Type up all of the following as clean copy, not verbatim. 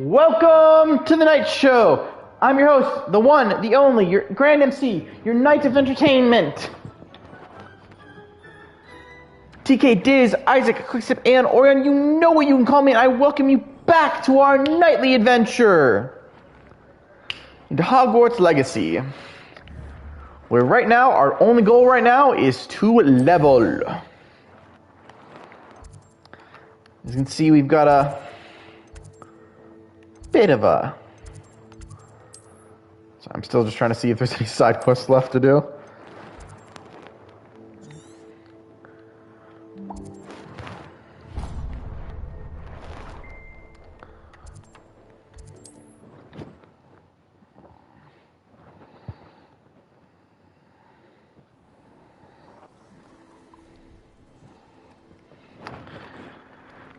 Welcome to the night show. I'm your host, the one, the only, your grand MC, your night of entertainment. TK, Diz, Isaac, Quicksip, and Orion, you know what you can call me, and I welcome you back to our nightly adventure into Hogwarts Legacy, where right now, our only goal right now is to level. As you can see, we've got a bit of a... So I'm still just trying to see if there's any side quests left to do.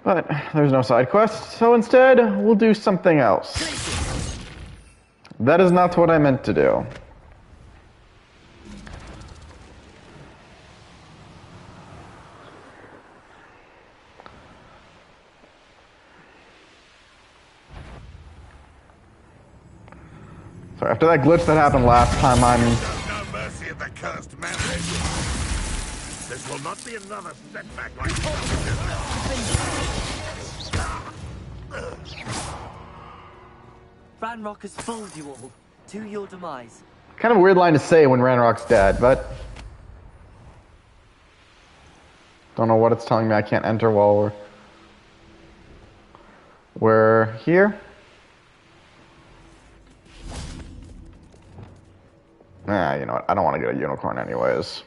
But there's no side quest, so instead, we'll do something else. That is not what I meant to do. So after that glitch that happened last time, I'm... No mercy of the cursed man. This will not be another setback like Ranrock has fooled you all to your demise. Kind of a weird line to say when Ranrock's dead, but... Don't know what it's telling me I can't enter while we're here. Nah, you know what? I don't want to get a unicorn anyways.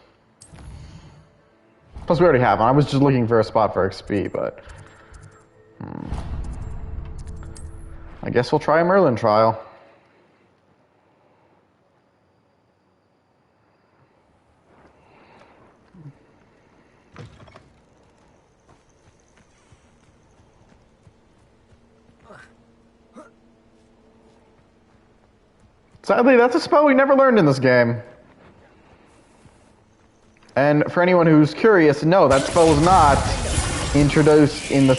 Plus, we already have one. I was just looking for a spot for XP, but... I guess we'll try a Merlin trial. Sadly, that's a spell we never learned in this game. And for anyone who's curious, no, that spell was not introduced in the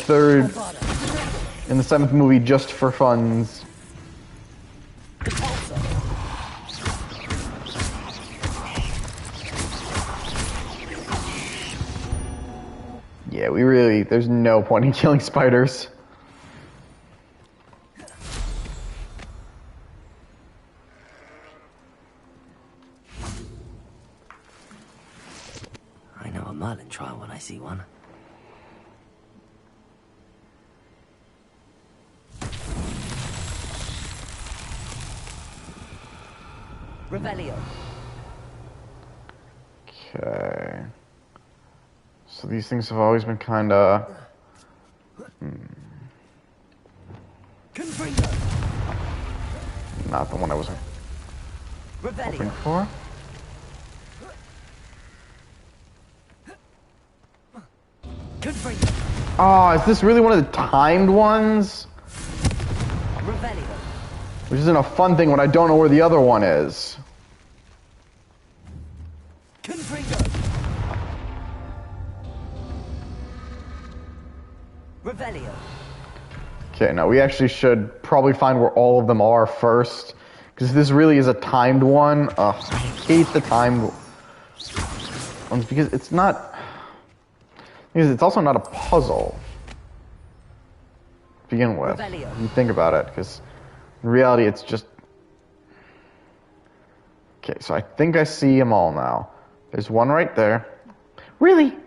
seventh movie just for funds. Yeah, there's no point in killing spiders. I know a Merlin trial when I see one. Revelio. Okay. So these things have always been kind of... Not the one I was hoping for. Oh, is this really one of the timed ones? Which isn't a fun thing when I don't know where the other one is. Okay, now we actually should probably find where all of them are first. Because this really is a timed one. I hate the timed ones because it's not... Because it's also not a puzzle to begin with. You think about it, because in reality it's just... Okay, so I think I see them all now. There's one right there. Really?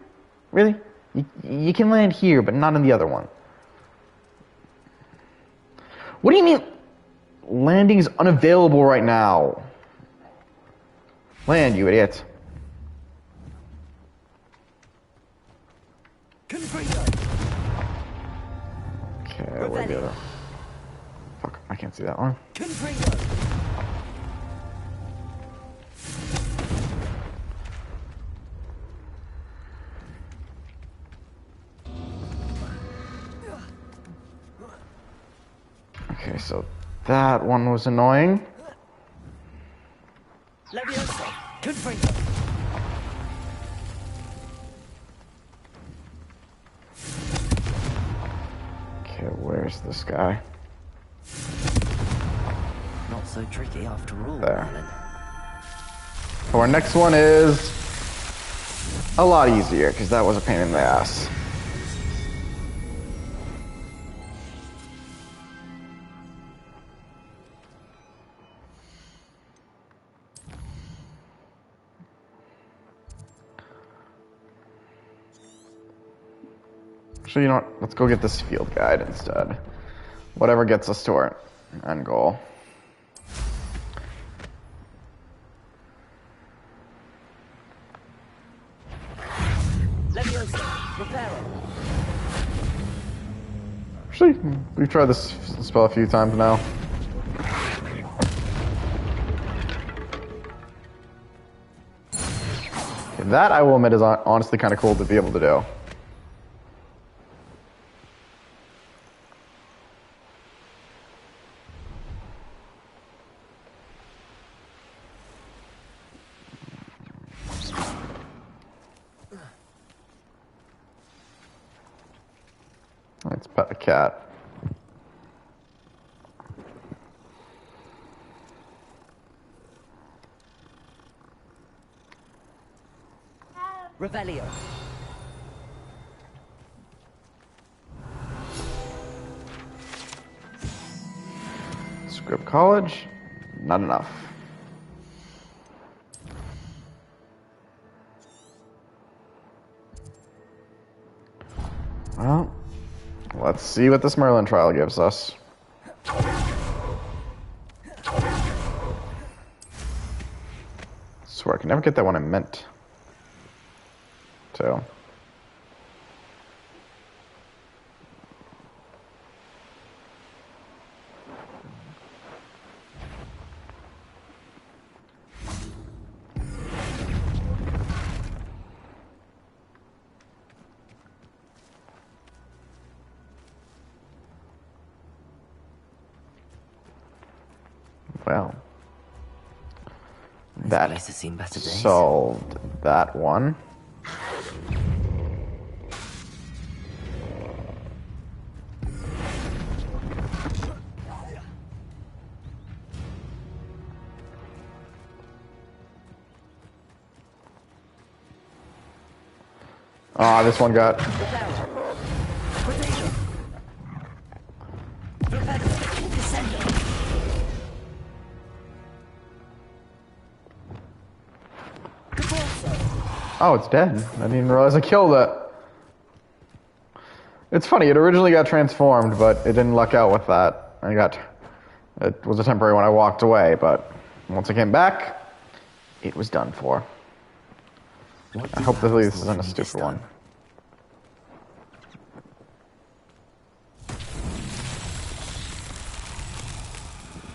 Really? You can land here, but not in the other one. What do you mean landing is unavailable right now? Land, you idiot. Okay, where'd the other... Fuck, I can't see that one. Okay, so that one was annoying. Okay, where's this guy? Not so tricky after all, There. Merlin. So our next one is a lot easier, because that was a pain in the ass. So you know what? Let's go get this field guide instead. Whatever gets us to our end goal. Leviosa, Reparo. Actually, we've tried this spell a few times now. Okay, that, I will admit, is honestly kind of cool to be able to do. Let's pet the cat. Revelio. Script College, not enough. Well, let's see what this Merlin trial gives us. Swear, I can never get that one I meant to. Well, that place has seen better days. solved that one. Ah, this one got... Oh, it's dead. I didn't even realize I killed it. It's funny, it originally got transformed, but it didn't luck out with that. It was a temporary when I walked away, but once I came back, it was done for. I hope that this isn't a stupid one.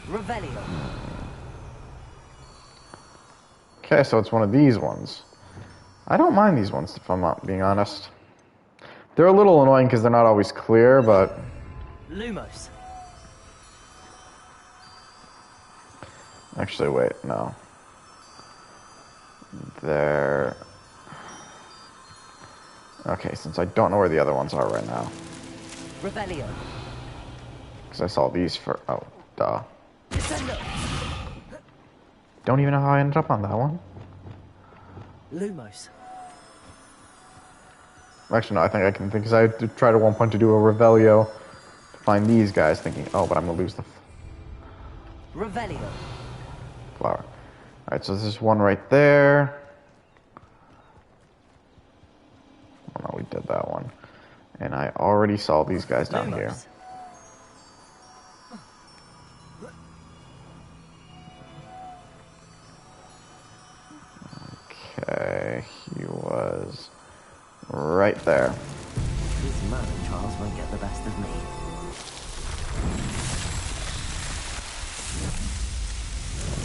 Revelio. Okay, so it's one of these ones. I don't mind these ones, if I'm not being honest. They're a little annoying because they're not always clear, but... Lumos. Actually, wait, no. They're... Okay, since I don't know where the other ones are right now. Revelio. Because I saw these for... Oh, duh. Descendo. Don't even know how I ended up on that one. Lumos. Actually, no, I think I can think, because I tried at one point to do a Revelio to find these guys, thinking, oh, but I'm going to lose the Revelio. flower. Alright, so there's one right there. Oh, no, we did that one. And I already saw these guys down here. Lumos. Okay, he was right there. These Merlin trials won't get the best of me.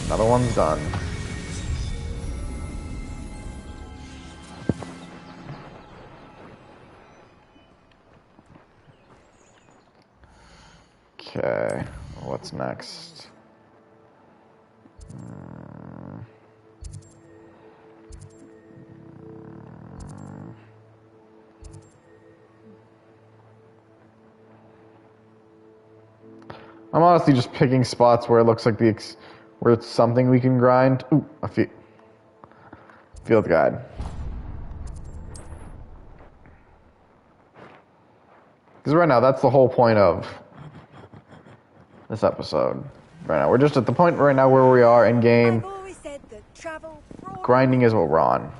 Another one's done. Okay, what's next? I'm honestly just picking spots where it looks like where it's something we can grind. Ooh, a field guide. Because right now, that's the whole point of this episode. Right now, we're just at the point right now where we are in game. I've always said that travel Grinding is what we're on.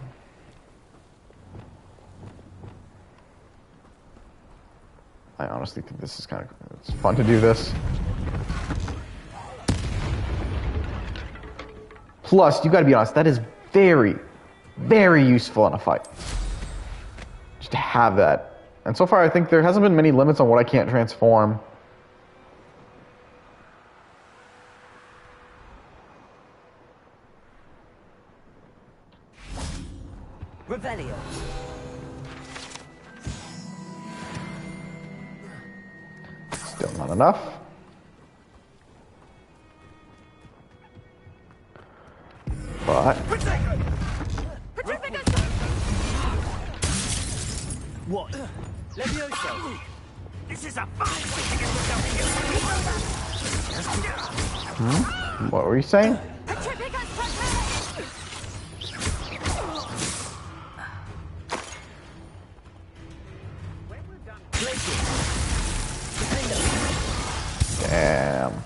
I honestly think this is it's fun to do this. Plus, you gotta be honest, that is very, very useful in a fight. Just to have that. And so far, I think there hasn't been many limits on what I can't transform. Revelio. Still not enough. But What? Levioso. This is a fine way to get yourself. what were you saying? Damn.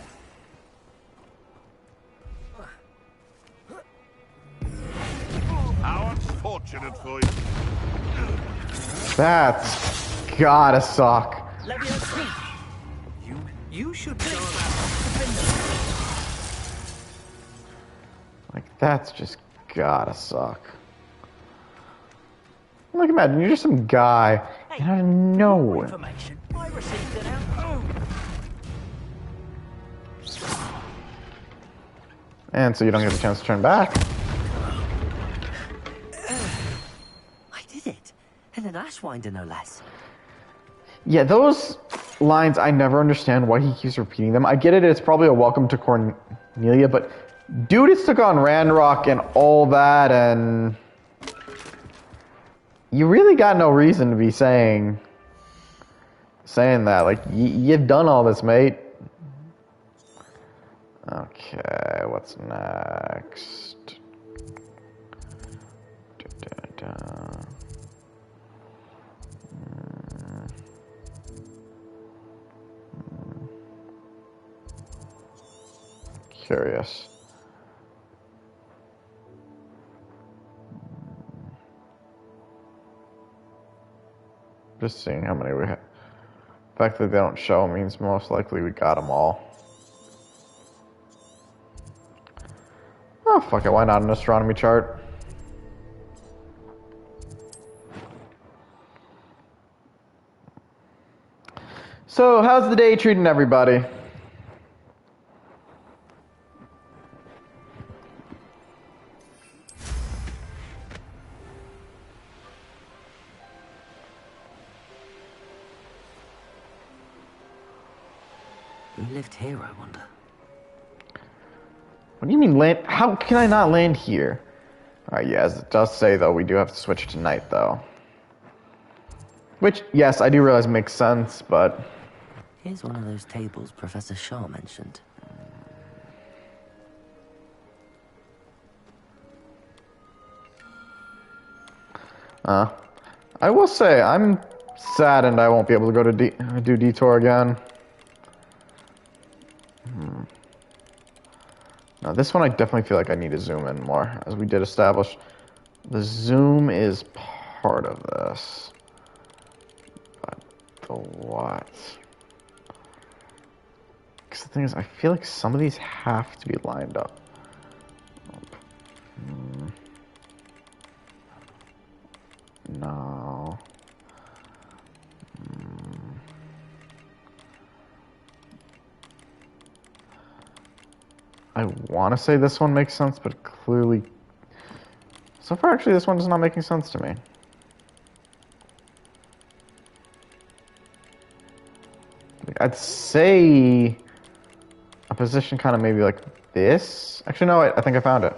How unfortunate for you. That's gotta suck. Levioso. You should know Like, that's just gotta suck. Like, imagine you're just some guy and out of nowhere. information. I received it out. And so you don't get the chance to turn back. I did it. And an Ashwinder, no less. Yeah, those lines, I never understand why he keeps repeating them. I get it, it's probably a welcome to Cornelia, but dude is stuck on Randrock and all that, and you really got no reason to be saying that. Like, you've done all this, mate. Okay, what's next? Curious. Just seeing how many we have. The fact that they don't show means most likely we got them all. Oh, fuck it. Why not an astronomy chart? So, how's the day treating everybody? Who lived here, I wonder? What do you mean land? How can I not land here? Alright, yes, it does say, though, we do have to switch to night, though. Which, yes, I do realize makes sense, but... Here's one of those tables Professor Shaw mentioned. I will say, I'm saddened I won't be able to go to do Detour again. Now, this one I definitely feel like I need to zoom in more, as we did establish. The zoom is part of this. But the what? Because the thing is, I feel like some of these have to be lined up. No. I want to say this one makes sense, but clearly... So far, actually, this one is not making sense to me. I'd say a position kind of maybe like this. Actually, no, I think I found it.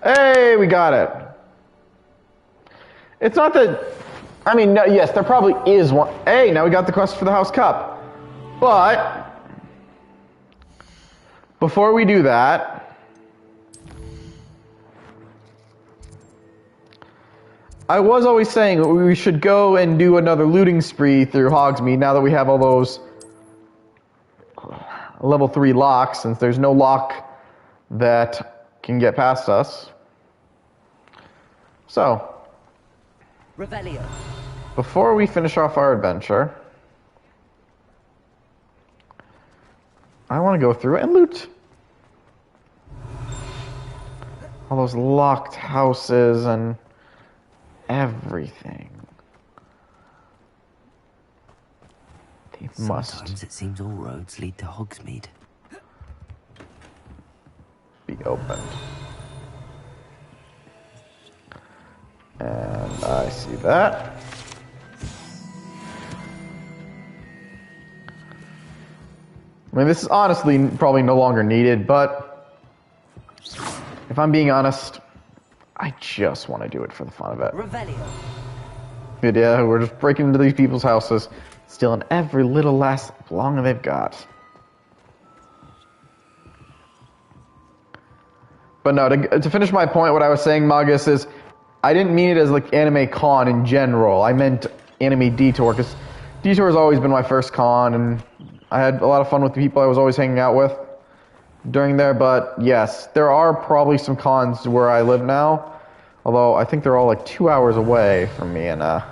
Hey, we got it. It's not that... I mean, no, yes, there probably is one. Hey, now we got the quest for the House Cup. But... before we do that, I was always saying we should go and do another looting spree through Hogsmeade now that we have all those level 3 locks, since there's no lock that can get past us. So, Revelio. before we finish off our adventure, I want to go through and loot all those locked houses and everything. They must Sometimes it seems all roads lead to Hogsmeade. be opened. And I see that. I mean, this is honestly probably no longer needed, but if I'm being honest, I just want to do it for the fun of it. Revelio. But yeah, we're just breaking into these people's houses, stealing every little last belonging they've got. But no, to finish my point, what I was saying, Magus, is I didn't mean it as like anime con in general. I meant anime detour, because detour has always been my first con, and I had a lot of fun with the people I was always hanging out with during there. But yes, there are probably some cons where I live now, although I think they're all like 2 hours away from me, and I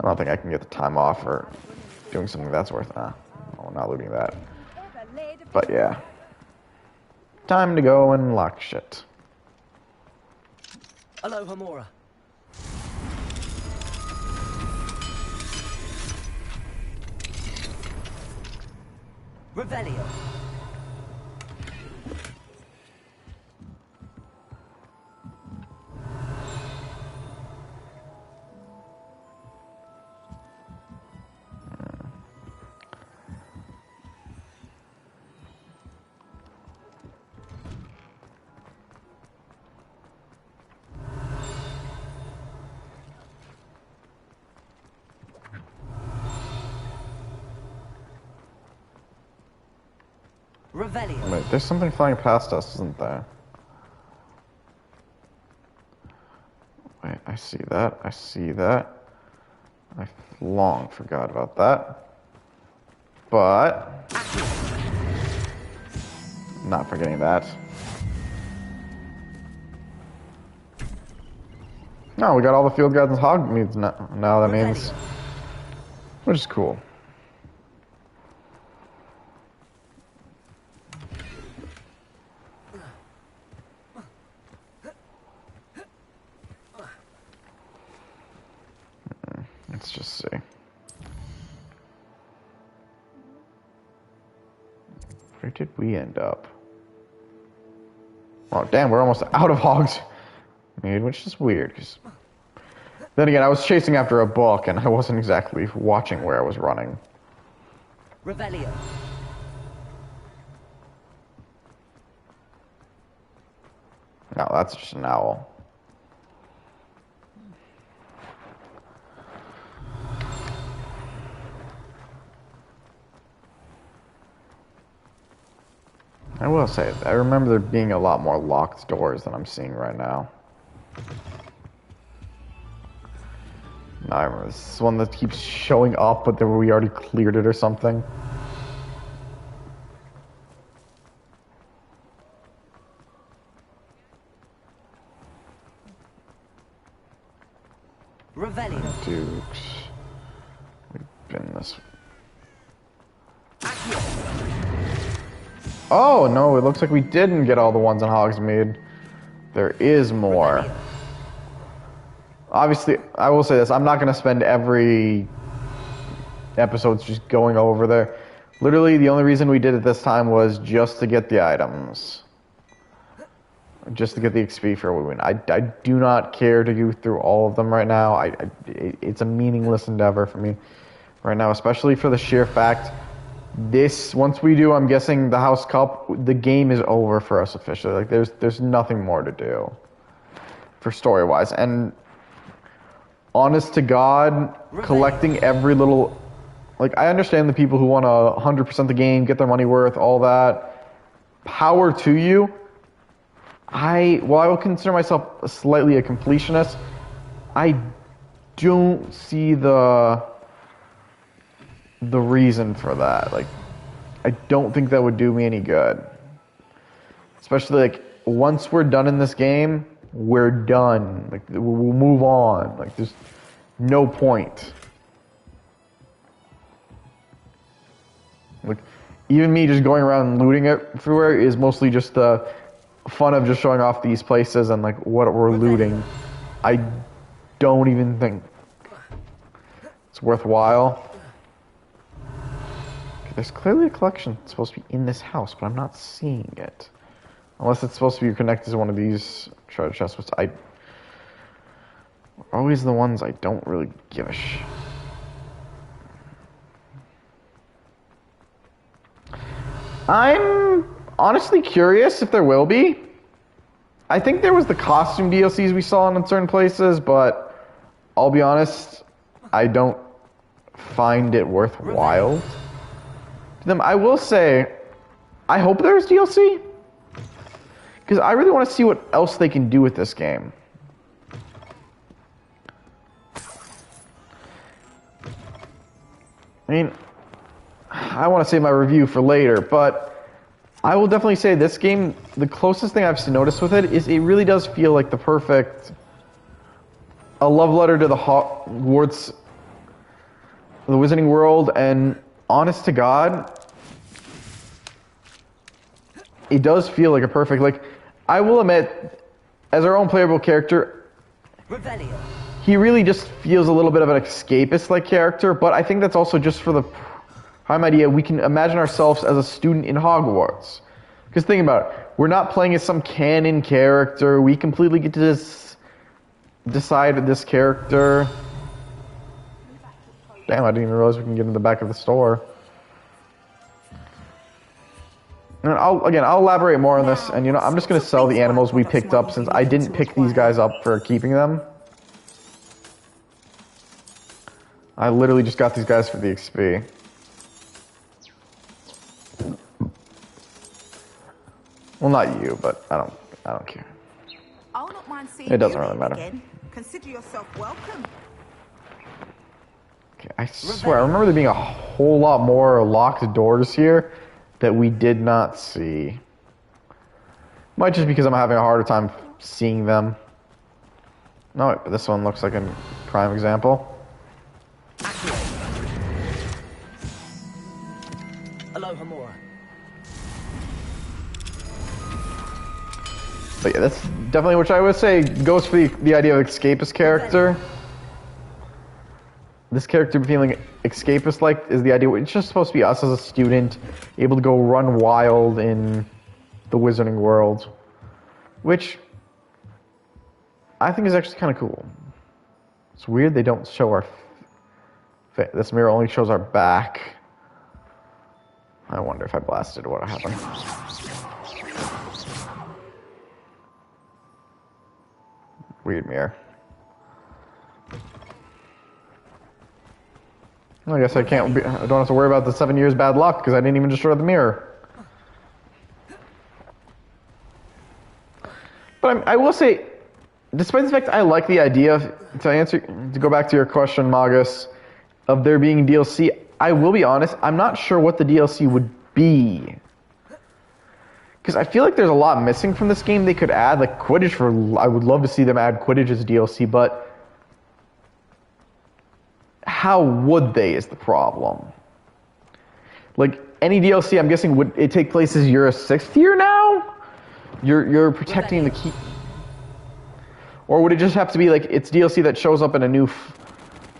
don't think I can get the time off for doing something that's worth it. I'm not looting that. But yeah. Time to go and lock shit. Hello, Hamora. Revelio. Revelio. Wait, there's something flying past us, isn't there? Wait, I see that. I see that. I long forgot about that. But not forgetting that. No, we got all the field guides and Hogmeads now. That means, which is cool. Let's just see. Where did we end up? Oh, damn, we're almost out of Hogsmeade, which is weird, because then again, I was chasing after a book, and I wasn't exactly watching where I was running. Revelio. No, that's just an owl. I will say, I remember there being a lot more locked doors than I'm seeing right now. No, I remember this is one that keeps showing up, but then we already cleared it or something. Revelio. Dukes. We've been this. Oh, no, it looks like we didn't get all the ones in Hogsmeade. There is more. Obviously, I will say this, I'm not going to spend every episode just going over there. Literally, the only reason we did it this time was just to get the items. Just to get the XP for a win. I do not care to go through all of them right now. It's a meaningless endeavor for me right now, especially for the sheer fact once we do, I'm guessing the House Cup, the game is over for us officially. Like there's nothing more to do for story wise. And honest to God, collecting every little, like I understand the people who want to 100% the game, get their money worth, all that. power to you. I will consider myself slightly a completionist. I don't see the reason for that. Like, I don't think that would do me any good. Especially, like, once we're done in this game, we're done. Like, we'll move on. Like, there's no point. Like, even me just going around and looting it everywhere is mostly just the fun of just showing off these places and, like, what we're looting. I don't even think it's worthwhile. Okay, there's clearly a collection that's supposed to be in this house, but I'm not seeing it. Unless it's supposed to be connected to one of these treasure chests, which are always the ones I don't really give a shit. I'm honestly curious if there will be. I think there was the costume DLCs we saw in certain places, but I'll be honest, I don't find it worthwhile to them. I will say, I hope there's DLC, because I really want to see what else they can do with this game. I mean, I want to save my review for later, but I will definitely say this game, the closest thing I've noticed with it is it really does feel like the perfect, a love letter to the Hogwarts, the Wizarding World, and honest to God, it does feel like a perfect, like, I will admit, as our own playable character, Revelio. he really just feels a little bit of an escapist-like character, but I think that's also just for the prime idea. We can imagine ourselves as a student in Hogwarts. Because think about it, we're not playing as some canon character, we completely get to decide this character. Damn, I didn't even realize we can get in the back of the store. And I'll elaborate more on this, and I'm just going to sell the animals we picked up since I didn't pick these guys up for keeping them. I literally just got these guys for the XP. Well, not you, but I don't care. I'll not mind seeing It doesn't you really matter. again. Consider yourself welcome. Okay, I swear, I remember there being a whole lot more locked doors here that we did not see. Might just because I'm having a harder time seeing them. No, but this one looks like a prime example. Aloha Mora. But yeah, that's definitely which I would say goes for the idea of escapist character. This character feeling escapist-like is the idea. It's just supposed to be us as a student, able to go run wild in the Wizarding World, which I think is actually kind of cool. It's weird they don't show our this mirror only shows our back. I wonder if I blasted what happened. Weird mirror. I guess I don't have to worry about the 7 years bad luck because I didn't even destroy the mirror. But I will say, despite the fact I like the idea, to go back to your question, Magus, of there being DLC, I will be honest, I'm not sure what the DLC would be. Because I feel like there's a lot missing from this game they could add, like Quidditch, I would love to see them add Quidditch as DLC, but how would they is the problem. Like, any DLC, I'm guessing, would it take place as you're a 6th year now? You're protecting the key. Or would it just have to be like it's DLC that shows up in a new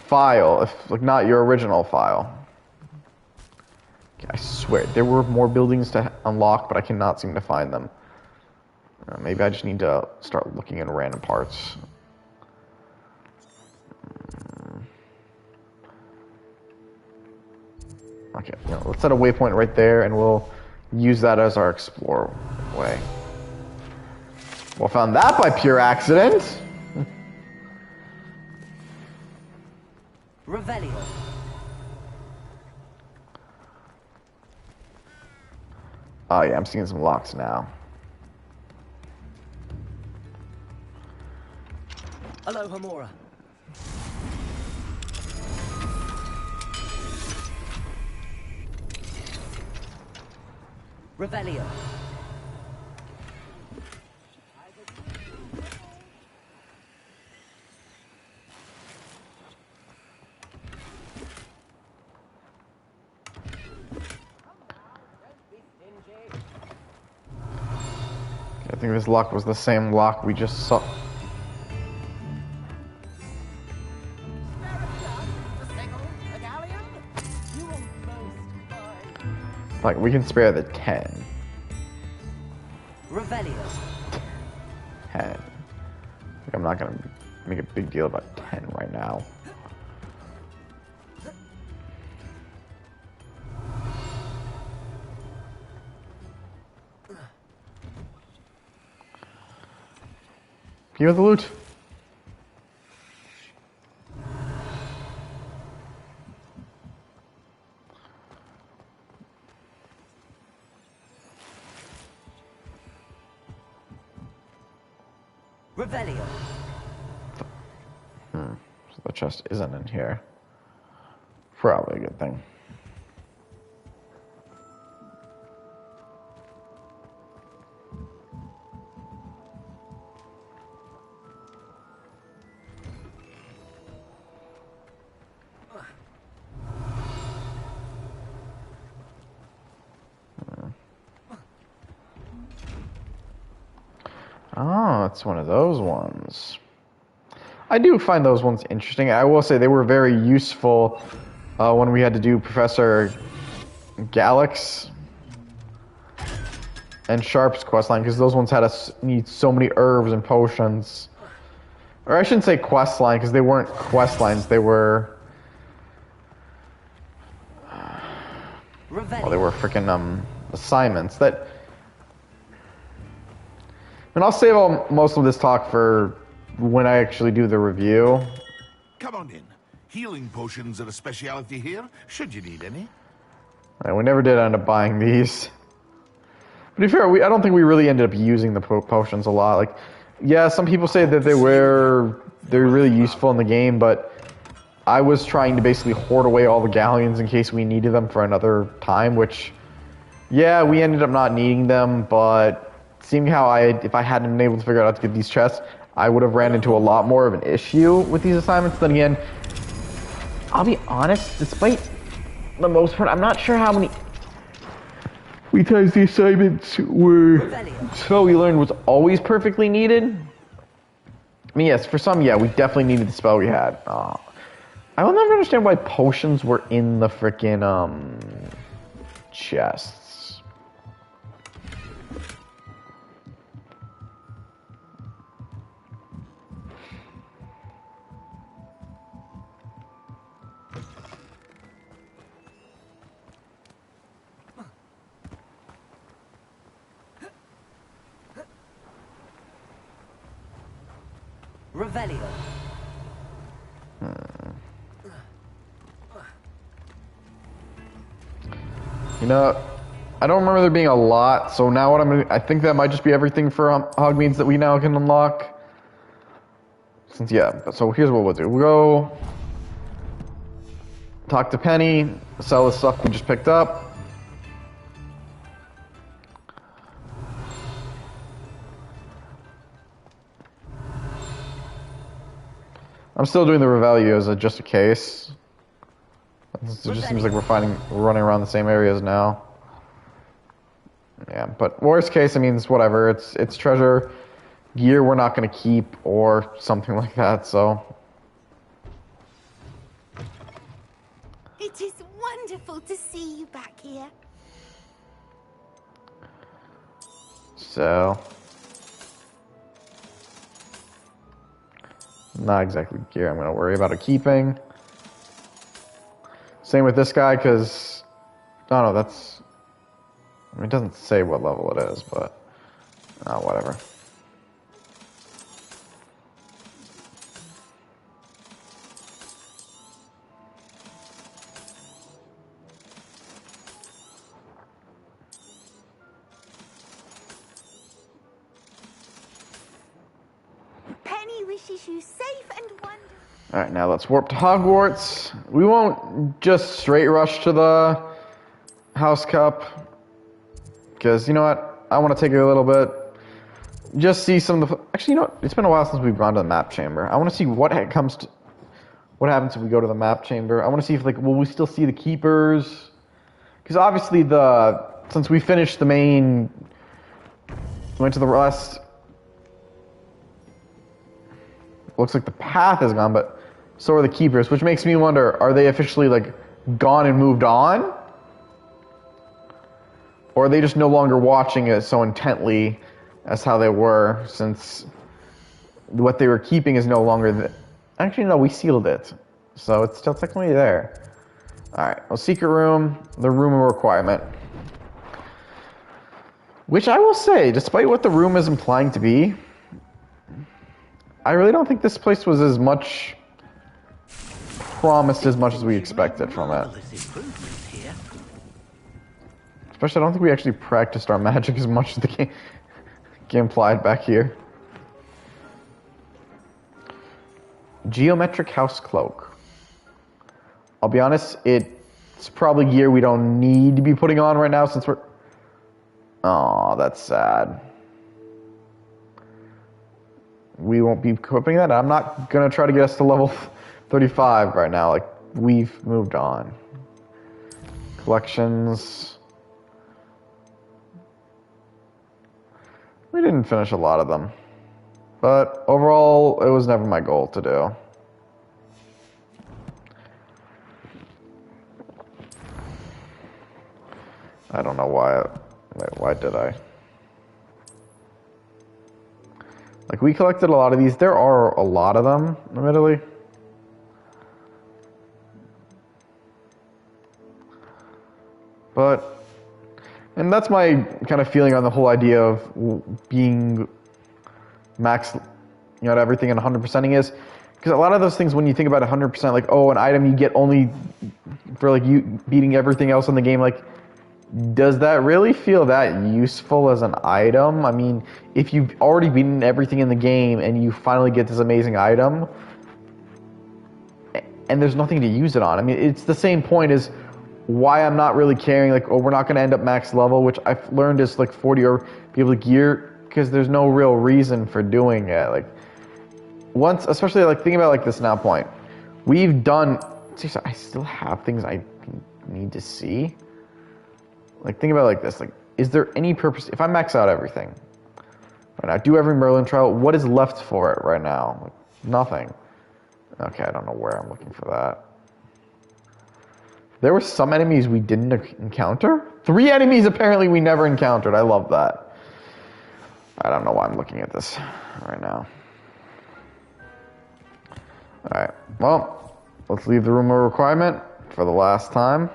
file, if like not your original file? Okay, I swear there were more buildings to unlock, but I cannot seem to find them. Maybe I just need to start looking in random parts. Okay, let's set a waypoint right there, and we'll use that as our explore way. Well, found that by pure accident. Revelio. Oh yeah, I'm seeing some locks now. Hello, Hamura. Revelio. I think this lock was the same lock we just saw. Like, we can spare the 10. Revelio. 10. Like, I'm not gonna make a big deal about 10 right now. Give me the loot. Revelio. So the chest isn't in here. Probably a good thing. Oh, it's one of those ones. I do find those ones interesting. I will say they were very useful when we had to do Professor Galax and Sharp's questline, because those ones had us need so many herbs and potions. Or I shouldn't say questline, because they weren't questlines. They were... well, they were freaking assignments that... And I'll save most of this talk for when I actually do the review. Come on in. Healing potions are a speciality here, should you need any. We never did end up buying these. To be fair, I don't think we really ended up using the potions a lot. Like, yeah, some people say that they're really useful in the game, but I was trying to basically hoard away all the galleons in case we needed them for another time, which, yeah, we ended up not needing them, but seeing how if I hadn't been able to figure out how to get these chests, I would have ran into a lot more of an issue with these assignments. Then again, I'll be honest, despite the most part, I'm not sure how many times the assignments were spell we learned was always perfectly needed. I mean, yes, for some, yeah, we definitely needed the spell we had. I will never understand why potions were in the frickin' chests. Revelio. You know, I don't remember there being a lot, so now what I think that might just be everything for Hogmeads that we now can unlock. Since, yeah, so here's what we'll do. We'll go talk to Penny, sell the stuff we just picked up. I'm still doing the Revelios just in case. It just seems like we're running around the same areas now. Yeah, but worst case, I mean, it's whatever. It's treasure, gear we're not going to keep, or something like that, so. It is wonderful to see you back here. So. Not exactly gear I'm going to worry about keeping. Same with this guy, because... no, that's... I mean, it doesn't say what level it is, but... oh, whatever. wishes you safe and wonderful. Alright, now let's warp to Hogwarts. We won't just straight rush to the House Cup. Because, you know what? I want to take a little bit. Just see some of the... Actually, you know what? It's been a while since we've gone to the map chamber. I want to see what happens if we go to the map chamber. I want to see if, like, will we still see the keepers? Because obviously since we finished the main... Went to the rest... Looks like the path is gone, but so are the keepers, which makes me wonder, are they officially, like, gone and moved on? Or are they just no longer watching it so intently as how they were, since what they were keeping is no longer... Actually, no, we sealed it. So it's still technically there. Alright, well, secret room, the room of requirement. Which I will say, despite what the room is implying to be, I really don't think this place was as much promised as much as we expected from it. Especially, I don't think we actually practiced our magic as much as the game implied back here. Geometric House Cloak. I'll be honest, it's probably gear we don't need to be putting on right now since we're... Aw, that's sad. We won't be equipping that. I'm not going to try to get us to level 35 right now. Like, we've moved on. Collections. We didn't finish a lot of them. But overall, it was never my goal to do. I don't know why. Why did I? Like, we collected a lot of these. There are a lot of them, admittedly. But, and that's my kind of feeling on the whole idea of being max, you know, everything and 100%ing is, because a lot of those things, when you think about 100%, like, oh, an item you get only for, like, you beating everything else in the game, like, does that really feel that useful as an item? I mean, if you've already beaten everything in the game and you finally get this amazing item, and there's nothing to use it on. I mean, it's the same point as why I'm not really caring, like, oh, we're not going to end up max level, which I've learned is, like, 40 or be able to gear, because there's no real reason for doing it. Like, once, especially, like, thinking about, like, this now point, we've done, I still have things I need to see. Like, think about it like this. Like, is there any purpose... If I max out everything, right now, do every Merlin trial, what is left for it right now? Like, nothing. Okay, I don't know where I'm looking for that. There were some enemies we didn't encounter? 3 enemies, apparently, we never encountered. I love that. I don't know why I'm looking at this right now. Alright, well, let's leave the room of requirement for the last time.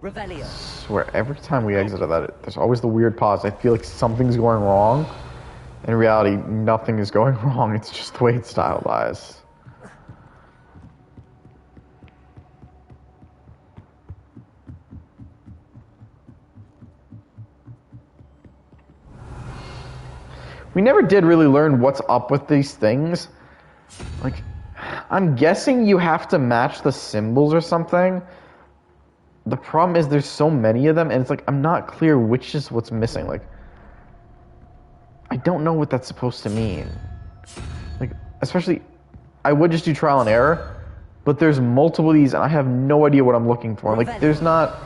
Revelio. I swear, every time we exit that, there's always the weird pause. I feel like something's going wrong. In reality, nothing is going wrong. It's just the way it's stylized. We never did really learn what's up with these things. Like, I'm guessing you have to match the symbols or something. The problem is there's so many of them, and it's like, I'm not clear which is what's missing. Like, I don't know what that's supposed to mean. Like, especially, I would just do trial and error, but there's multiple of these, and I have no idea what I'm looking for. Like, there's not...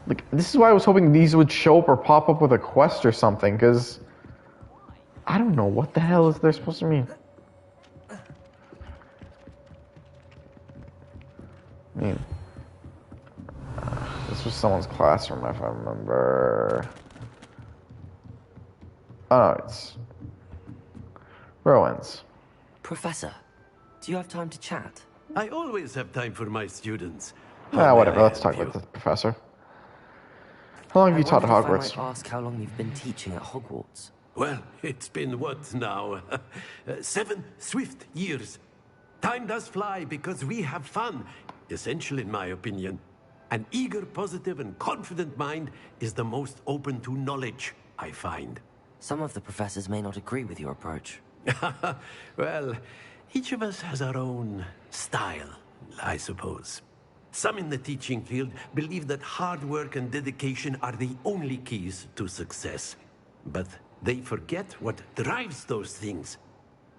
Like, this is why I was hoping these would show up or pop up with a quest or something, because... I don't know what the hell is they're supposed to mean. I mean... This was someone's classroom, if I remember. Oh, no, it's Rowan's. Professor, do you have time to chat? I always have time for my students. Whatever. Let's talk about the professor. How long have you taught at Hogwarts? I might ask how long you've been teaching at Hogwarts. Well, it's been what now? 7 swift years. Time does fly because we have fun. essential in my opinion. An eager, positive, and confident mind is the most open to knowledge, I find. Some of the professors may not agree with your approach. Well, each of us has our own style, I suppose. Some in the teaching field believe that hard work and dedication are the only keys to success. But they forget what drives those things.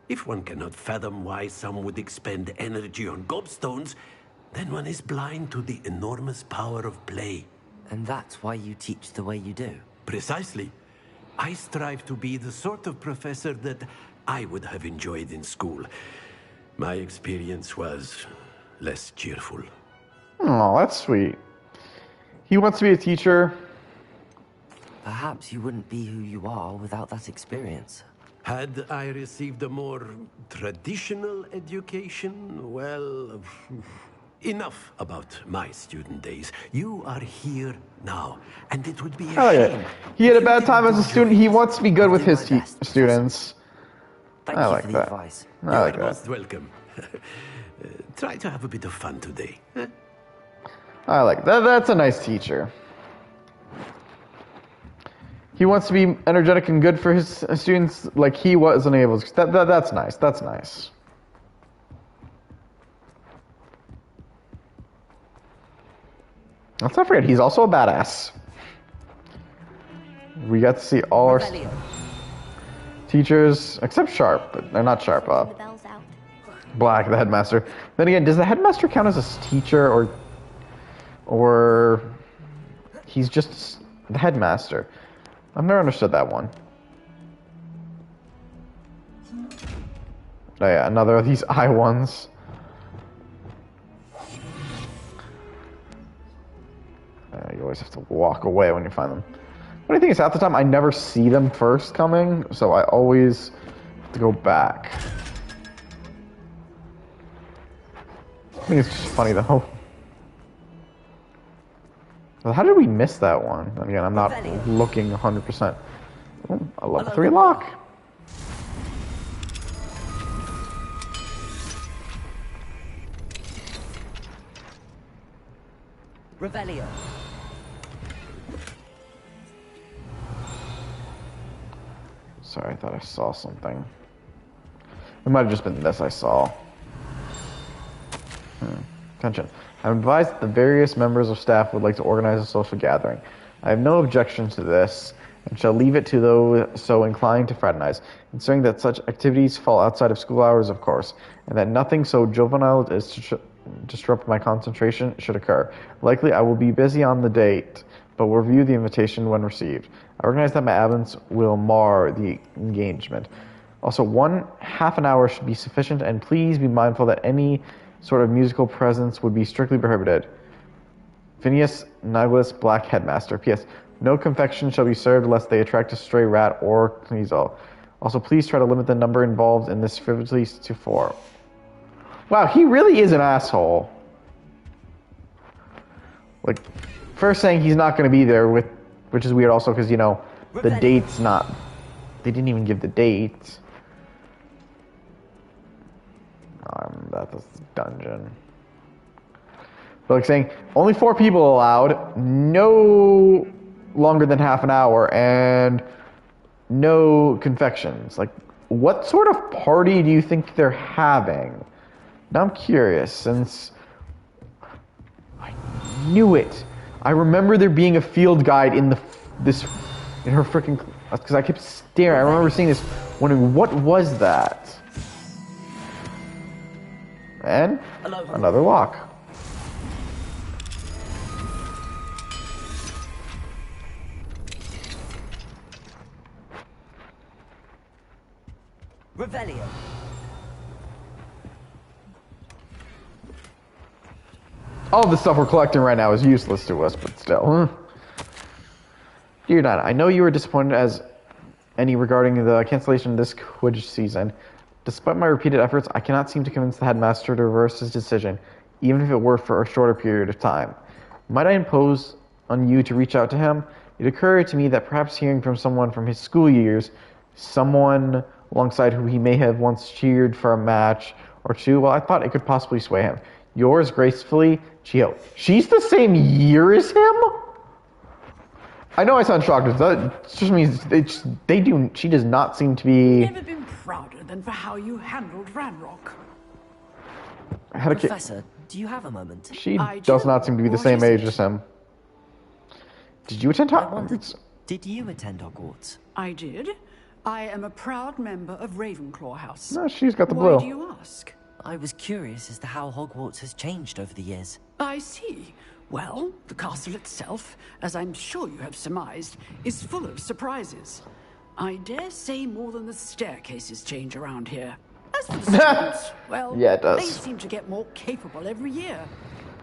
If one cannot fathom why some would expend energy on gobstones, then one is blind to the enormous power of play. And that's why you teach the way you do. Precisely. I strive to be the sort of professor that I would have enjoyed in school. My experience was less cheerful. Oh, that's sweet. He wants to be a teacher. Perhaps you wouldn't be who you are without that experience. Had I received a more traditional education, well, enough about my student days. You are here now, and it would be a shame. He had a if you bad time didn't as a do student. your He wants to be good with I'll do his my best, students. Thank I you like for the that. advice. I You like are that. most welcome. Try to have a bit of fun today. Huh? I like that. That's a nice teacher. He wants to be energetic and good for his students, like he wasn't able to. That's nice. That's nice. Let's not forget, he's also a badass. We got to see all our teachers, except Sharp, but they're not Sharp. The bell's out. Black, the headmaster. Then again, does the headmaster count as a teacher, or he's just the headmaster? I've never understood that one. Oh yeah, another of these I ones. You always have to walk away when you find them. Funny thing is, half the time I never see them first coming, so I always have to go back. I think it's just funny though. Well, how did we miss that one? Again, I'm not looking 100%. Oh, a level 3 lock. Revelio. Sorry, I thought I saw something. It might have just been this I saw. Attention. I'm advised that the various members of staff would like to organize a social gathering. I have no objection to this, and shall leave it to those so inclined to fraternize, considering that such activities fall outside of school hours, of course, and that nothing so juvenile as to disrupt my concentration should occur. Likely I will be busy on the date, but will review the invitation when received. I recognize that my absence will mar the engagement. Also, half an hour should be sufficient, and please be mindful that any sort of musical presence would be strictly prohibited. Phineas Nihilus, Black Headmaster. P.S. No confection shall be served lest they attract a stray rat or weasel. Also, please try to limit the number involved in this frivolity to 4. Wow, he really is an asshole. Like, first saying he's not going to be there, which is weird also because, you know, the date's not... They didn't even give the date. That's a dungeon. But like saying, only 4 people allowed, no longer than half an hour, and no confections. Like, what sort of party do you think they're having? Now I'm curious, since I knew it. I remember there being a field guide in her freaking, because I kept staring. I remember seeing this, wondering what was that. And another lock. Revelio. All the stuff we're collecting right now is useless to us, but still. Dear Nana, I know you are disappointed as any regarding the cancellation of this Quidditch season. Despite my repeated efforts, I cannot seem to convince the headmaster to reverse his decision, even if it were for a shorter period of time. Might I impose on you to reach out to him? It occurred to me that perhaps hearing from someone from his school years, someone alongside who he may have once cheered for a match or two, well, I thought it could possibly sway him. Yours gracefully, Chio. She's the same year as him? I know I sound shocked. That just means she does not seem to be... Never been prouder than for how you handled Ranrock. Professor, do you have a moment? She does not seem to be the same age as him. Did you attend Hogwarts? Did you attend Hogwarts? I did. I am a proud member of Ravenclaw House. No, she's got the blue. Why do you ask? I was curious as to how Hogwarts has changed over the years. I see. Well, the castle itself, as I'm sure you have surmised, is full of surprises. I dare say more than the staircases change around here. As for the students, well, yeah, it does. They seem to get more capable every year.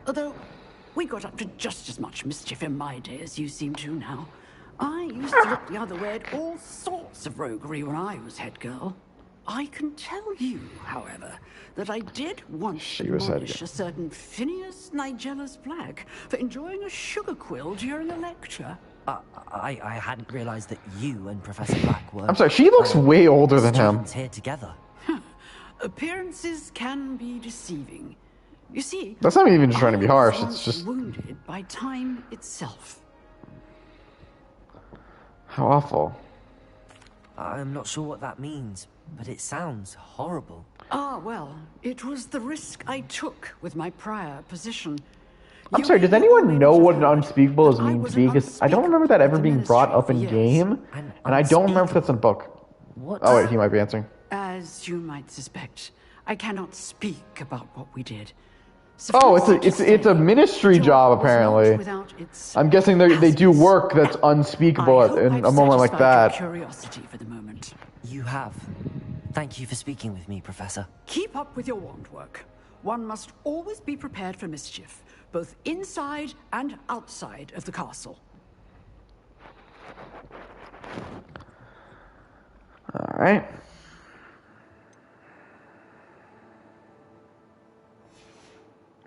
Although, we got up to just as much mischief in my day as you seem to now. I used to look the other way at all sorts of roguery when I was head girl. I can tell you, however, that I did once admonish a certain Phineas Nigella's Black for enjoying a sugar quill during a lecture. I hadn't realized that you and Professor Black were... I'm sorry, she looks way older than him. Here together. Appearances can be deceiving. You see, that's not even trying to be harsh. It's just wounded by time itself. How awful. I'm not sure what that means, but it sounds horrible. Ah, well, it was the risk I took with my prior position. I'm sorry, does anyone know what an unspeakable is mean to be? Because I don't remember that ever being brought up in game, and I don't remember if that's in book. Oh wait, he might be answering. As you might suspect, I cannot speak about what we did. Oh, it's a ministry job apparently. I'm guessing they do work that's unspeakable in a moment like that. Curiosity for the moment. You have. Thank you for speaking with me, Professor. Keep up with your wand work. One must always be prepared for mischief, both inside and outside of the castle. All right.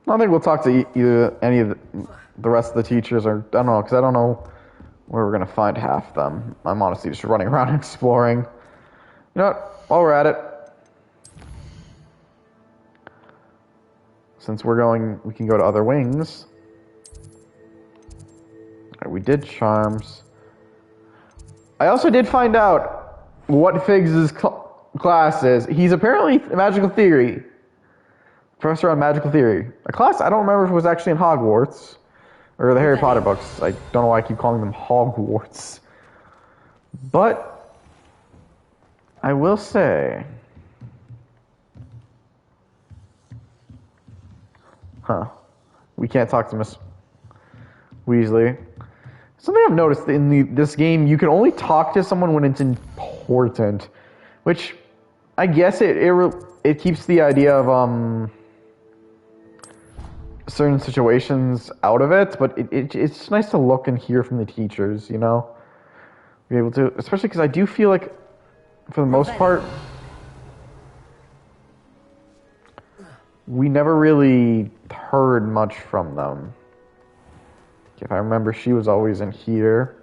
I don't think we'll talk to either any of the rest of the teachers, or I don't know, because I don't know where we're gonna find half of them. I'm honestly just running around and exploring. You know what? While we're at it, since we're going, we can go to other wings. Right, we did charms. I also did find out what Figs' class is. He's apparently magical theory. Professor on magical theory. A class I don't remember if it was actually in Hogwarts or the Harry Potter books. I don't know why I keep calling them Hogwarts. But I will say, we can't talk to Miss Weasley. Something I've noticed in this game, you can only talk to someone when it's important, which I guess it keeps the idea of certain situations out of it, but it's nice to look and hear from the teachers, you know? Be able to, especially because I do feel like, for the most part, we never really heard much from them. If I remember, she was always in here.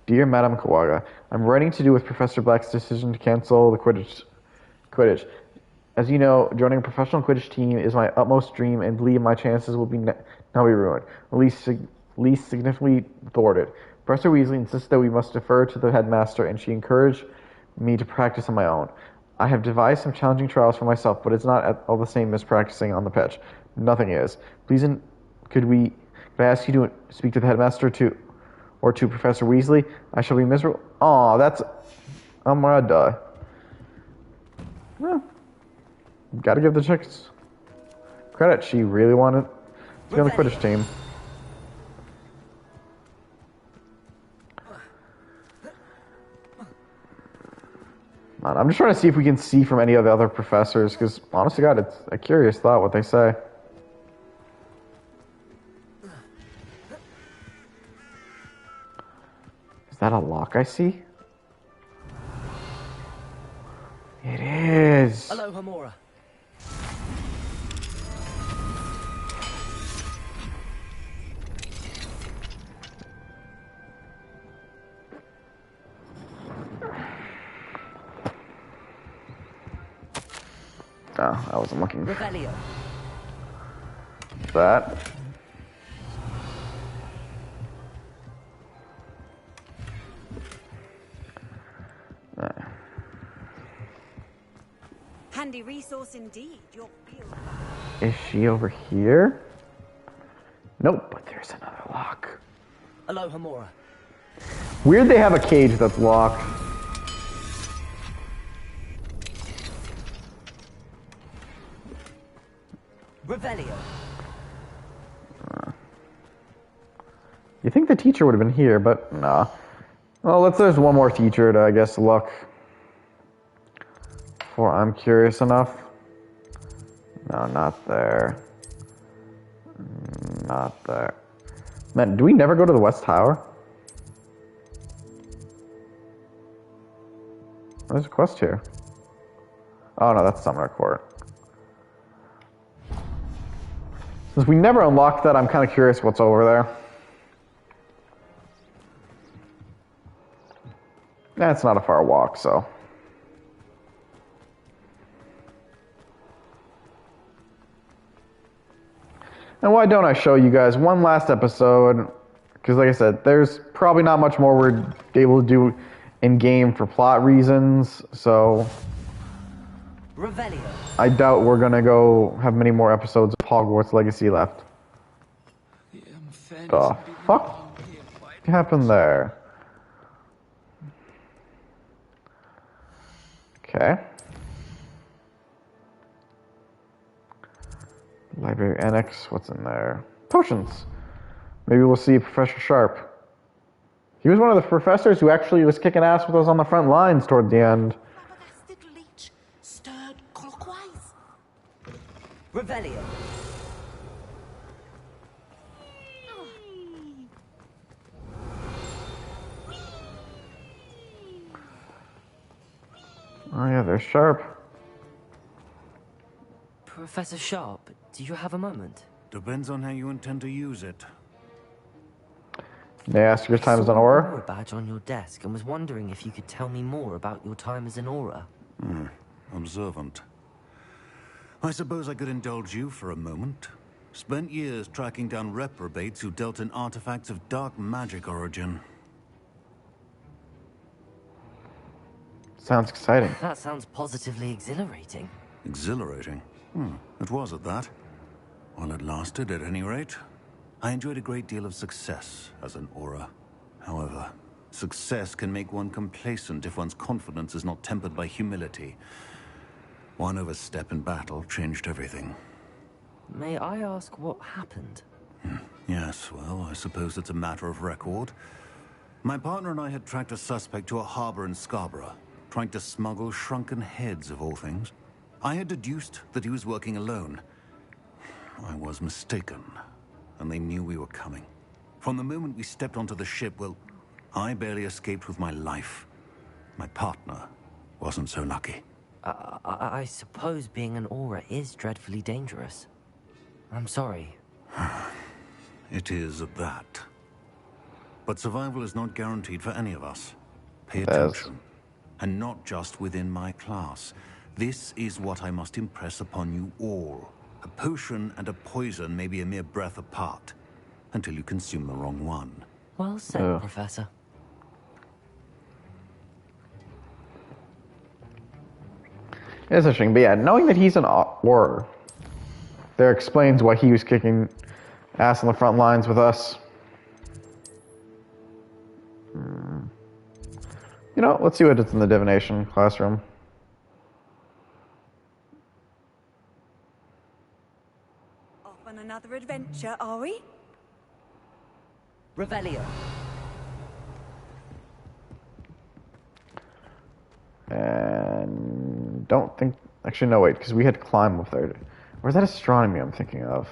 Dear Madame Kawaga, I'm writing to do with Professor Black's decision to cancel the Quidditch. As you know, joining a professional Quidditch team is my utmost dream, and believe my chances will be now be ruined, at least significantly thwarted. Professor Weasley insists that we must defer to the headmaster, and she encouraged me to practice on my own. I have devised some challenging trials for myself, but it's not all the same as practicing on the pitch. Nothing is. Please, could I ask you to speak to the headmaster or to Professor Weasley? I shall be miserable. Aw, I'm gonna die. Well, gotta give the chicks credit. She really wanted to be on the Quidditch team. I'm just trying to see if we can see from any of the other professors, because honestly, God, it's a curious thought what they say. Is that a lock I see? It is. Hello, Hamora. Oh, I wasn't looking. Revelio. That. Handy resource indeed. Your field. Is she over here? Nope, but there's another lock. Hello, Hamura. Weird they have a cage that's locked. Revelio. You think the teacher would have been here, but nah. Well, there's one more teacher to, I guess, look for. I'm curious enough. No, not there. Not there. Man, do we never go to the West Tower? There's a quest here. Oh no, that's Summoner Court. Since we never unlocked that, I'm kind of curious what's over there. Nah, it's not a far walk, so. And why don't I show you guys one last episode? Because like I said, there's probably not much more we're able to do in-game for plot reasons, so Revelio. I doubt we're gonna go have many more episodes of Hogwarts Legacy left. The fuck happened there? Okay. Library Annex, what's in there? Potions. Maybe we'll see Professor Sharp. He was one of the professors who actually was kicking ass with us on the front lines toward the end. Flabbergasted leech stirred clockwise. Revelio. Oh yeah, there's Sharp. Professor Sharp, do you have a moment? Depends on how you intend to use it. May I ask your time as an Saw aura? Aura badge on your desk and was wondering if you could tell me more about your time as an aura. Observant. I suppose I could indulge you for a moment. Spent years tracking down reprobates who dealt in artifacts of dark magic origin. Sounds exciting. That sounds positively exhilarating. Exhilarating. It was at that. While it lasted, at any rate. I enjoyed a great deal of success as an aura. However, success can make one complacent if one's confidence is not tempered by humility. One overstep in battle changed everything. May I ask what happened? Yes, well, I suppose it's a matter of record. My partner and I had tracked a suspect to a harbor in Scarborough, trying to smuggle shrunken heads of all things. I had deduced that he was working alone. I was mistaken, and they knew we were coming. From the moment we stepped onto the ship, well, I barely escaped with my life. My partner wasn't so lucky. I suppose being an aura is dreadfully dangerous. I'm sorry. It is at that. But survival is not guaranteed for any of us. Pay Yes. attention. And not just within my class. This is what I must impress upon you all. A potion and a poison may be a mere breath apart, until you consume the wrong one. Well said, Ugh. Professor. It's interesting, but yeah, knowing that he's an aura, there explains why he was kicking ass on the front lines with us. You know, let's see what it's in the divination classroom. Off on another adventure, are we? Revelio. And don't think, actually no wait, because we had to climb up there. Or is that astronomy I'm thinking of?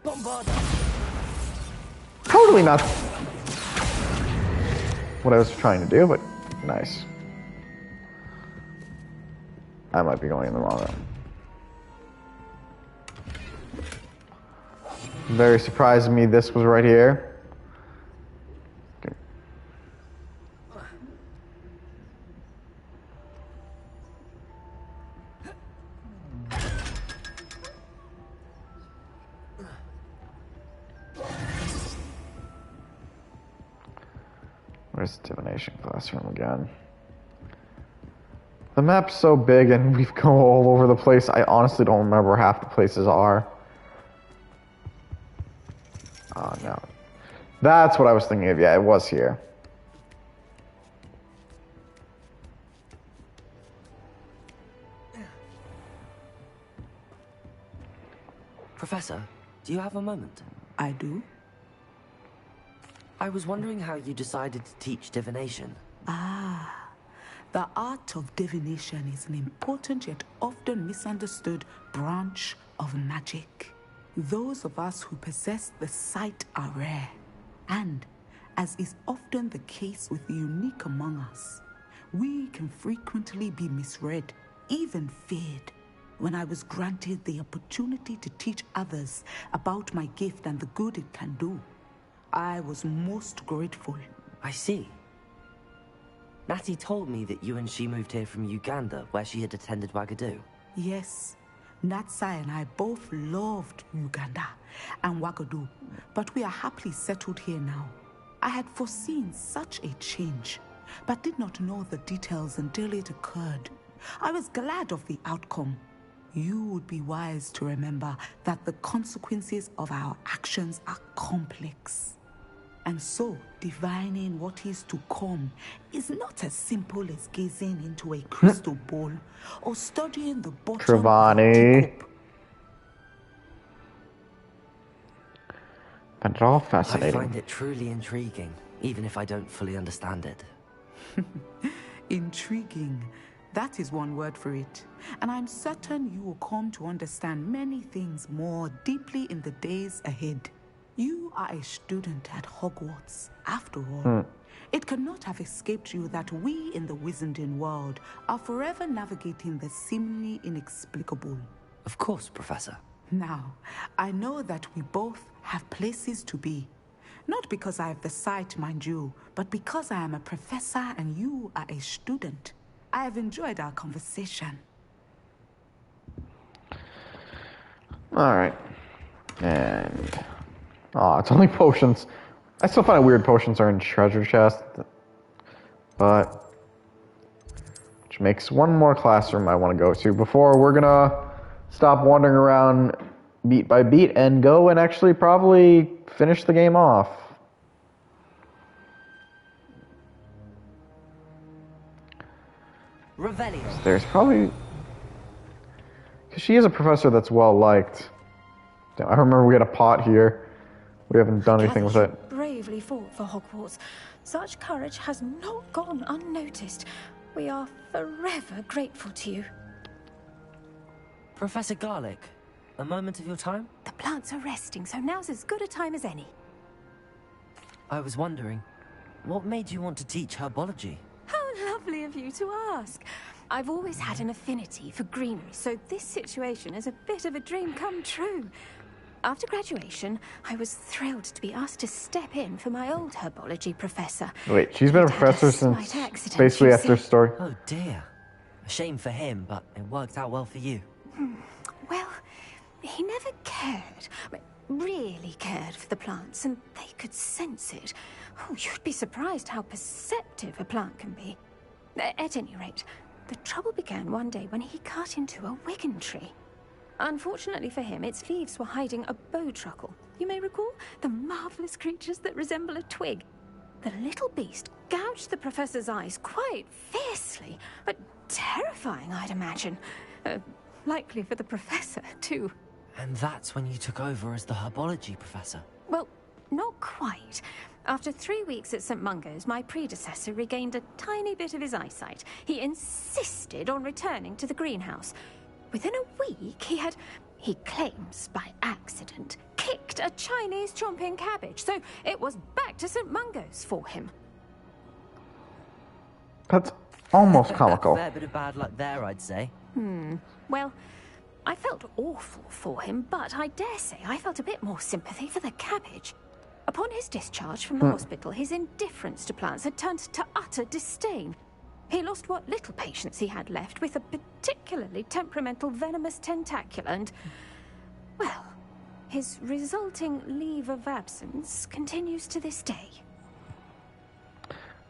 Bombarda. Totally not what I was trying to do, but nice. I might be going in the wrong room. Very surprised me this was right here. Okay. Where's the divination classroom again? The map's so big and we've go all over the place. I honestly don't remember where half the places are. Oh no. That's what I was thinking of. Yeah, it was here. Professor, do you have a moment? I do. I was wondering how you decided to teach divination. The art of divination is an important yet often misunderstood branch of magic. Those of us who possess the sight are rare, and, as is often the case with the unique among us, we can frequently be misread, even feared. When I was granted the opportunity to teach others about my gift and the good it can do, I was most grateful. I see. Natty told me that you and she moved here from Uganda, where she had attended Wagadu. Yes, Natsai and I both loved Uganda and Wagadu, but we are happily settled here now. I had foreseen such a change, but did not know the details until it occurred. I was glad of the outcome. You would be wise to remember that the consequences of our actions are complex. And so, divining what is to come is not as simple as gazing into a crystal ball or studying the bottom of a teacup. And it's all I fascinating. find it truly intriguing, even if I don't fully understand it. Intriguing. That is one word for it. And I'm certain you will come to understand many things more deeply in the days ahead. You are a student at Hogwarts, after all. It cannot have escaped you that we in the Wizarding world are forever navigating the seemingly inexplicable. Of course, Professor. Now, I know that we both have places to be. Not because I have the sight, mind you, but because I am a professor and you are a student. I have enjoyed our conversation. Alright. And... oh, it's only potions. I still find it weird potions are in treasure chest. But... which makes one more classroom I want to go to before we're gonna stop wandering around beat by beat and go and actually probably finish the game off. Revelio. There's probably... because she is a professor that's well liked. I remember we had a pot here. We haven't done anything with it. Bravely fought for Hogwarts. Such courage has not gone unnoticed. We are forever grateful to you. Professor Garlick, a moment of your time? The plants are resting, so now's as good a time as any. I was wondering, what made you want to teach herbology? How lovely of you to ask. I've always had an affinity for greenery, so this situation is a bit of a dream come true. After graduation, I was thrilled to be asked to step in for my old herbology professor. Wait, she's been a He'd had professor slight since accident, basically you after see. story. Oh dear. A shame for him, but it worked out well for you. Well, he never cared, really cared for the plants, and they could sense it. Oh, you'd be surprised how perceptive a plant can be. At any rate, the trouble began one day when he cut into a wigan tree. Unfortunately for him, its leaves were hiding a bowtruckle. You may recall the marvelous creatures that resemble a twig. The little beast gouged the professor's eyes quite fiercely, but terrifying, I'd imagine. Likely for the professor, too. And that's when you took over as the herbology professor. Well, not quite. After 3 weeks at St. Mungo's, my predecessor regained a tiny bit of his eyesight. He insisted on returning to the greenhouse. Within a week, he claims by accident, kicked a Chinese chomping cabbage, so it was back to St. Mungo's for him. That's almost comical. Fair bit of bad luck there, I'd say. Well, I felt awful for him, but I dare say I felt a bit more sympathy for the cabbage. Upon his discharge from the hospital, his indifference to plants had turned to utter disdain. He lost what little patience he had left with a particularly temperamental venomous tentacula and, well, his resulting leave of absence continues to this day.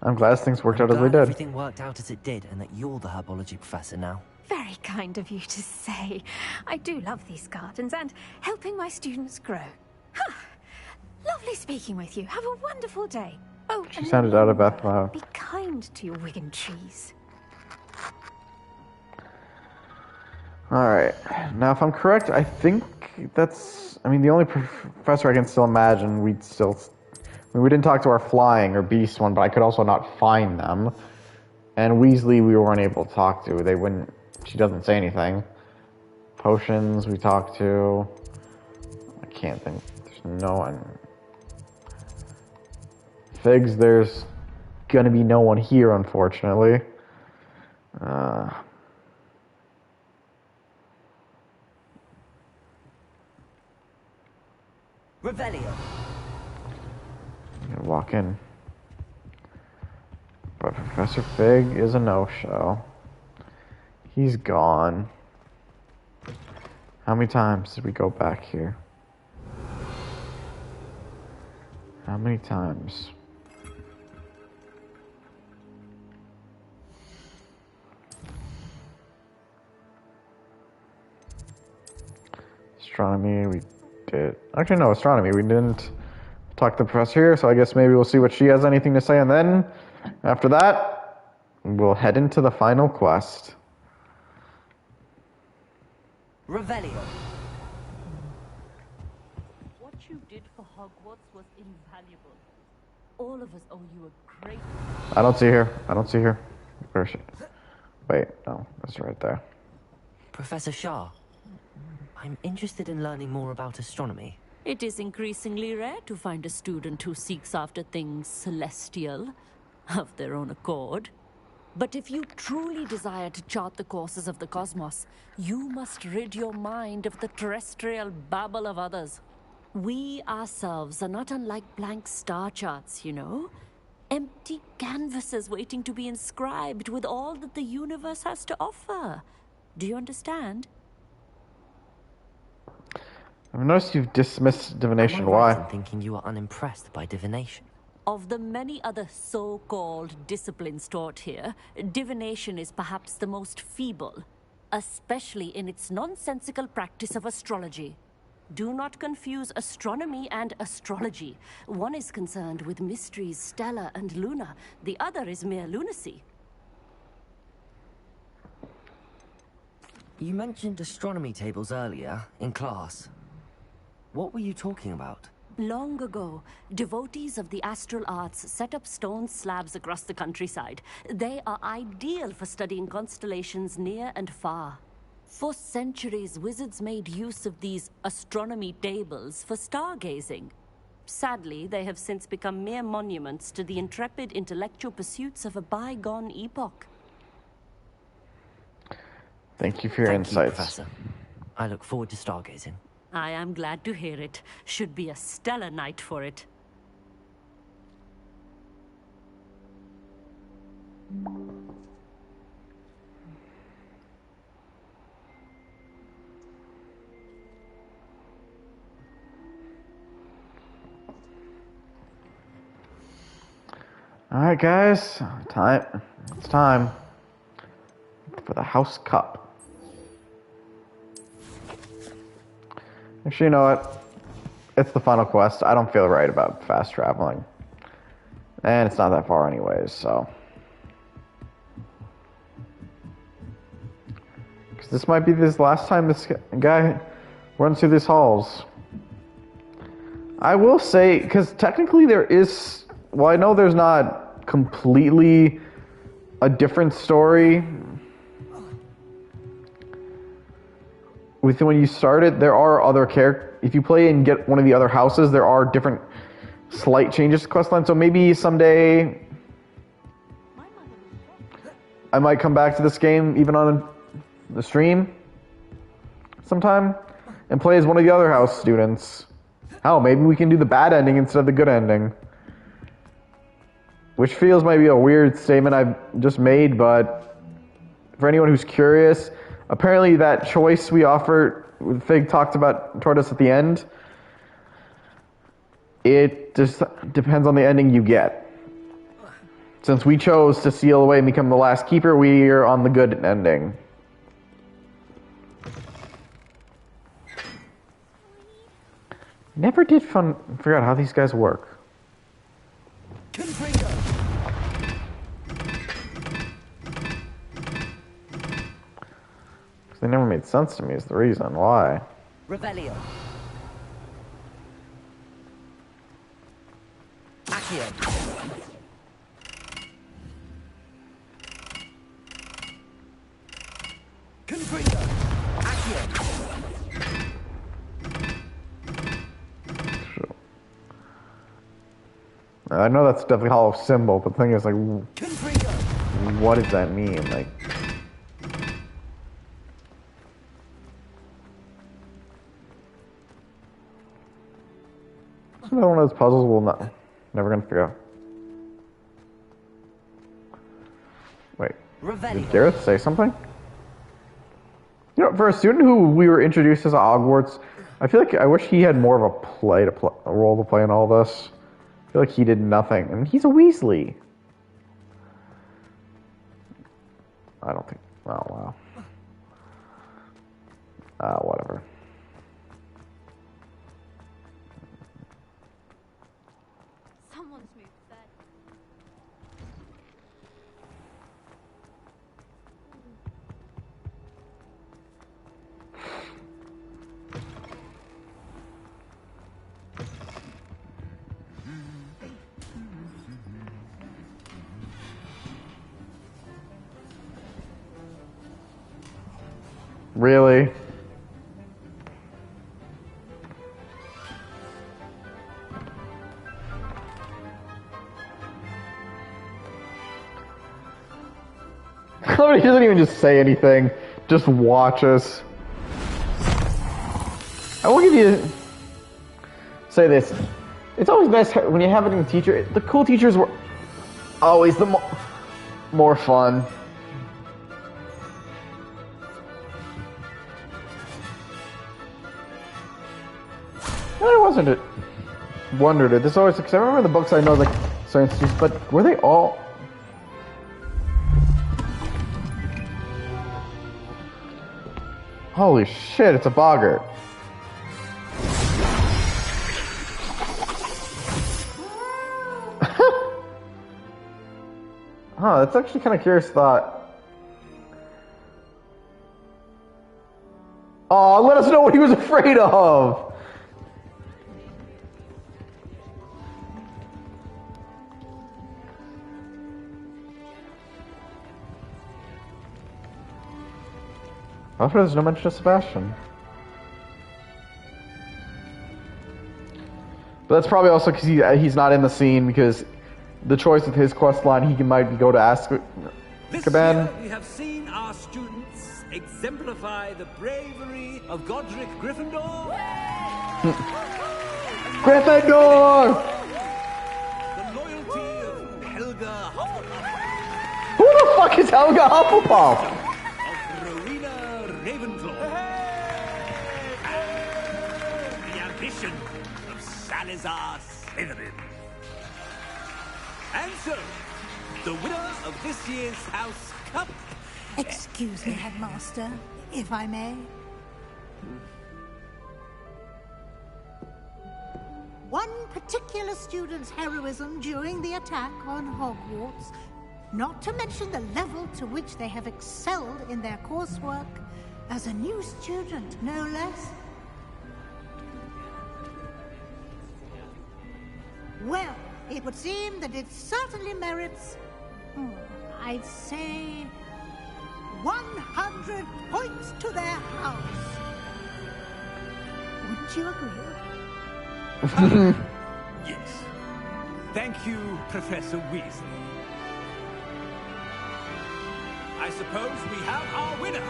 I'm glad things worked out as they Glad did. everything worked out as it did, and that you're the herbology professor now. Very kind of you to say. I do love these gardens and helping my students grow. Huh. Lovely speaking with you. Have a wonderful day. Oh, She and sounded out of remember, breath loud. be kind to your Wigan trees. Alright. Now, if I'm correct, I think that's... I mean, the only professor I can still imagine we'd still... I mean, we didn't talk to our flying or beast one, but I could also not find them. And Weasley we weren't able to talk to. They wouldn't... She doesn't say anything. Potions we talked to... I can't think. There's no one. Figs, there's gonna be no one here, unfortunately. Revelio. Walk in. But Professor Fig is a no-show. He's gone. How many times did we go back here? How many times? Astronomy, we did. Actually, no, astronomy. We didn't talk to the professor here, so I guess maybe we'll see what she has anything to say, and then after that, we'll head into the final quest. Revelio. What you did for Hogwarts was invaluable. All of us owe you a great... I don't see her. I don't see her. Where is she? Wait, no, that's right there. Professor Shah, I'm interested in learning more about astronomy. It is increasingly rare to find a student who seeks after things celestial, of their own accord. But if you truly desire to chart the courses of the cosmos, you must rid your mind of the terrestrial babble of others. We ourselves are not unlike blank star charts, you know? Empty canvases waiting to be inscribed with all that the universe has to offer. Do you understand? I've noticed you've dismissed divination. Am I right Why? in thinking you are unimpressed by divination? Of the many other so-called disciplines taught here, divination is perhaps the most feeble, especially in its nonsensical practice of astrology. Do not confuse astronomy and astrology. One is concerned with mysteries stellar and lunar. The other is mere lunacy. You mentioned astronomy tables earlier, in class. What were you talking about? Long ago, devotees of the astral arts set up stone slabs across the countryside. They are ideal for studying constellations near and far. For centuries, wizards made use of these astronomy tables for stargazing. Sadly, they have since become mere monuments to the intrepid intellectual pursuits of a bygone epoch. Thank you for your Thank you, insights. Professor. I look forward to stargazing. I am glad to hear it. Should be a stellar night for it. Alright, guys. Time. It's time for the house cup. Actually, you know what? It's the final quest. I don't feel right about fast traveling. And it's not that far anyways, so. Because this might be this last time this guy runs through these halls. I will say, because technically there is, well, I know there's not completely a different story with when you start it. There are other characters. If you play and get one of the other houses, there are different slight changes to questline. So maybe someday I might come back to this game even on the stream sometime and play as one of the other house students. Hell, maybe we can do the bad ending instead of the good ending. Which feels maybe a weird statement I've just made, but for anyone who's curious, apparently that choice we offered, Fig talked about toward us at the end, it just depends on the ending you get. Since we chose to seal away and become the last keeper, we are on the good ending. Never did figure out how these guys work. They never made sense to me is the reason why. Revelio. Accio. Confringo. Accio. I know that's definitely hollow symbol, but the thing is, like, what does that mean? Like, it's another one of those puzzles we'll never gonna figure out. Wait, did Gareth say something? You know, for a student who we were introduced as Hogwarts, I feel like I wish he had more of a role to play in all this. I feel like he did nothing, and he's a Weasley. I don't think. Oh wow. Whatever. Someone's moved bed. Really? He doesn't even just say anything, just watches. I will give you say this. It's always best when you have a teacher. The cool teachers were always the more fun. I wasn't it. Wondered it. This always because I remember the books I know like science teachers, but were they all? Holy shit! It's a boggart. Huh? That's actually kind of curious thought. Oh, let us know what he was afraid of. I'm sure there's no mention of Sebastian. But that's probably also because he's not in the scene, because the choice of his quest line, he might go to Azkaban. This year we have seen our students exemplify the bravery of Godric Gryffindor. Gryffindor! The loyalty of Helga Hufflepuff. Who the fuck is Helga Hufflepuff? Salazar Slytherin. And so, the winner of this year's House Cup... Excuse me, Headmaster, if I may. One particular student's heroism during the attack on Hogwarts, not to mention the level to which they have excelled in their coursework, as a new student, no less. Well, it would seem that it certainly merits, I'd say, 100 points to their house. Wouldn't you agree? Yes. Thank you, Professor Weasley. I suppose we have our winner.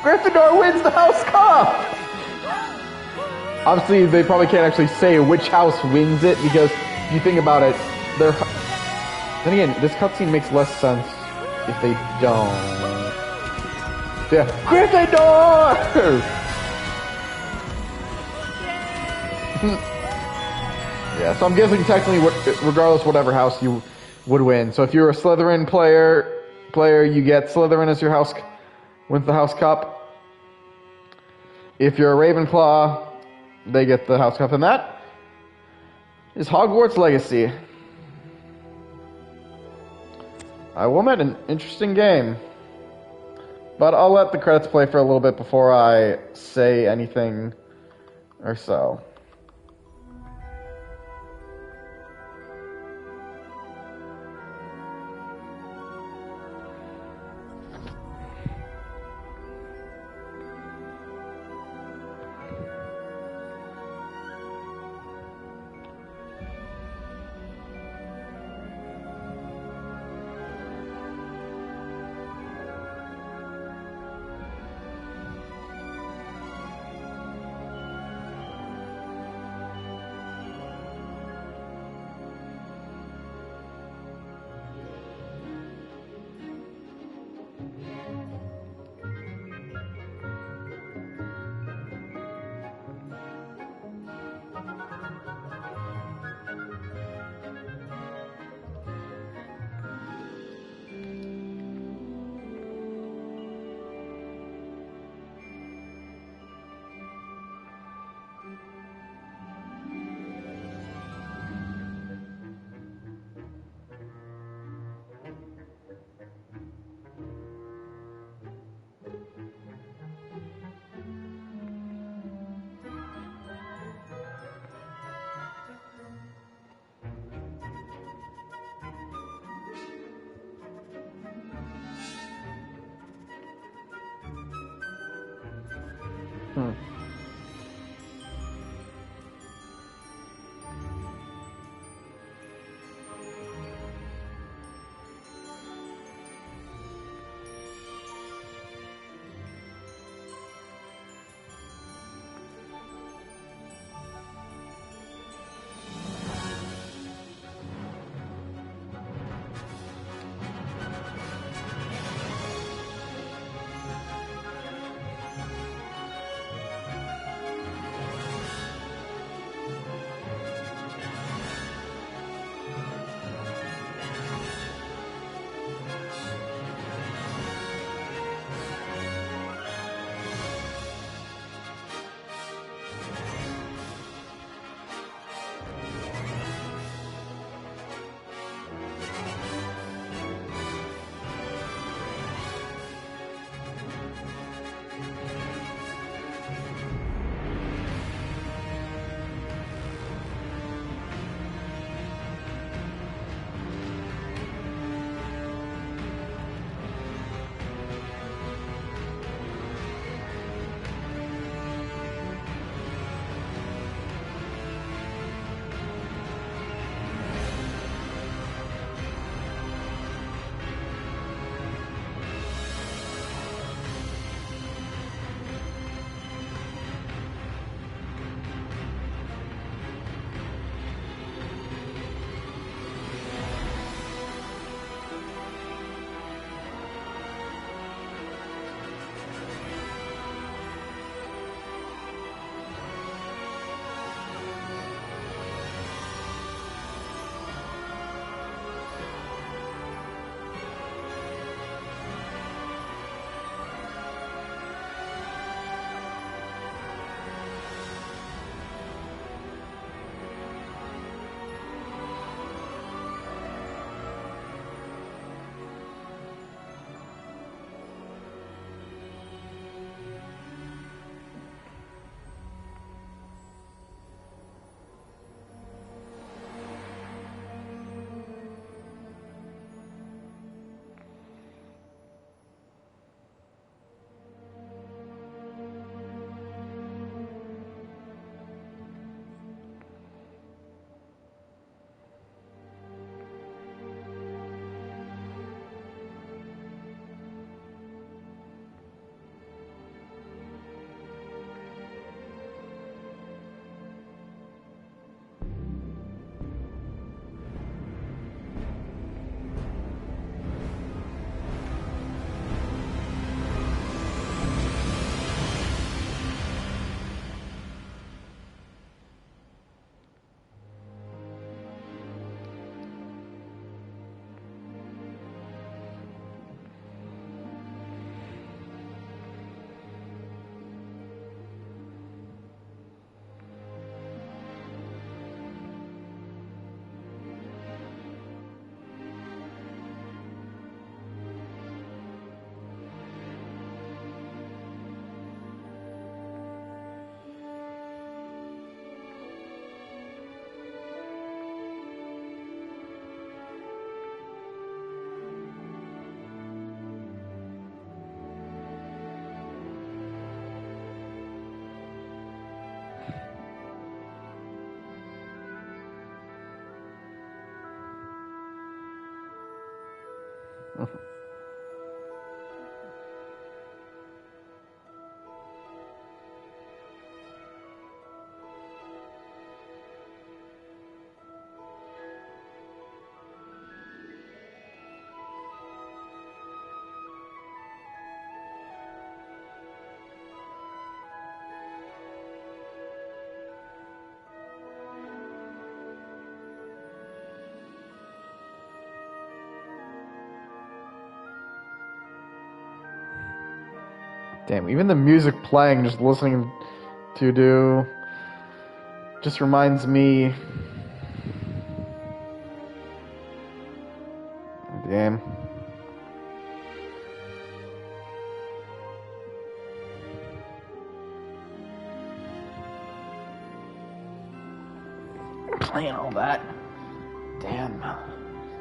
Gryffindor wins the House Cup! Obviously, they probably can't actually say which house wins it, because if you think about it, they're... Then again, this cutscene makes less sense if they don't. Yeah, Gryffindor! Yeah, so I'm guessing technically, regardless, whatever house you would win. So if you're a Slytherin player, you get Slytherin as your house, wins the House Cup. If you're a Ravenclaw, they get the House Cup, and that is Hogwarts Legacy. I will admit, an interesting game. But I'll let the credits play for a little bit before I say anything or so. Damn, even the music playing, just listening to do, just reminds me. Damn. Playing all that. Damn.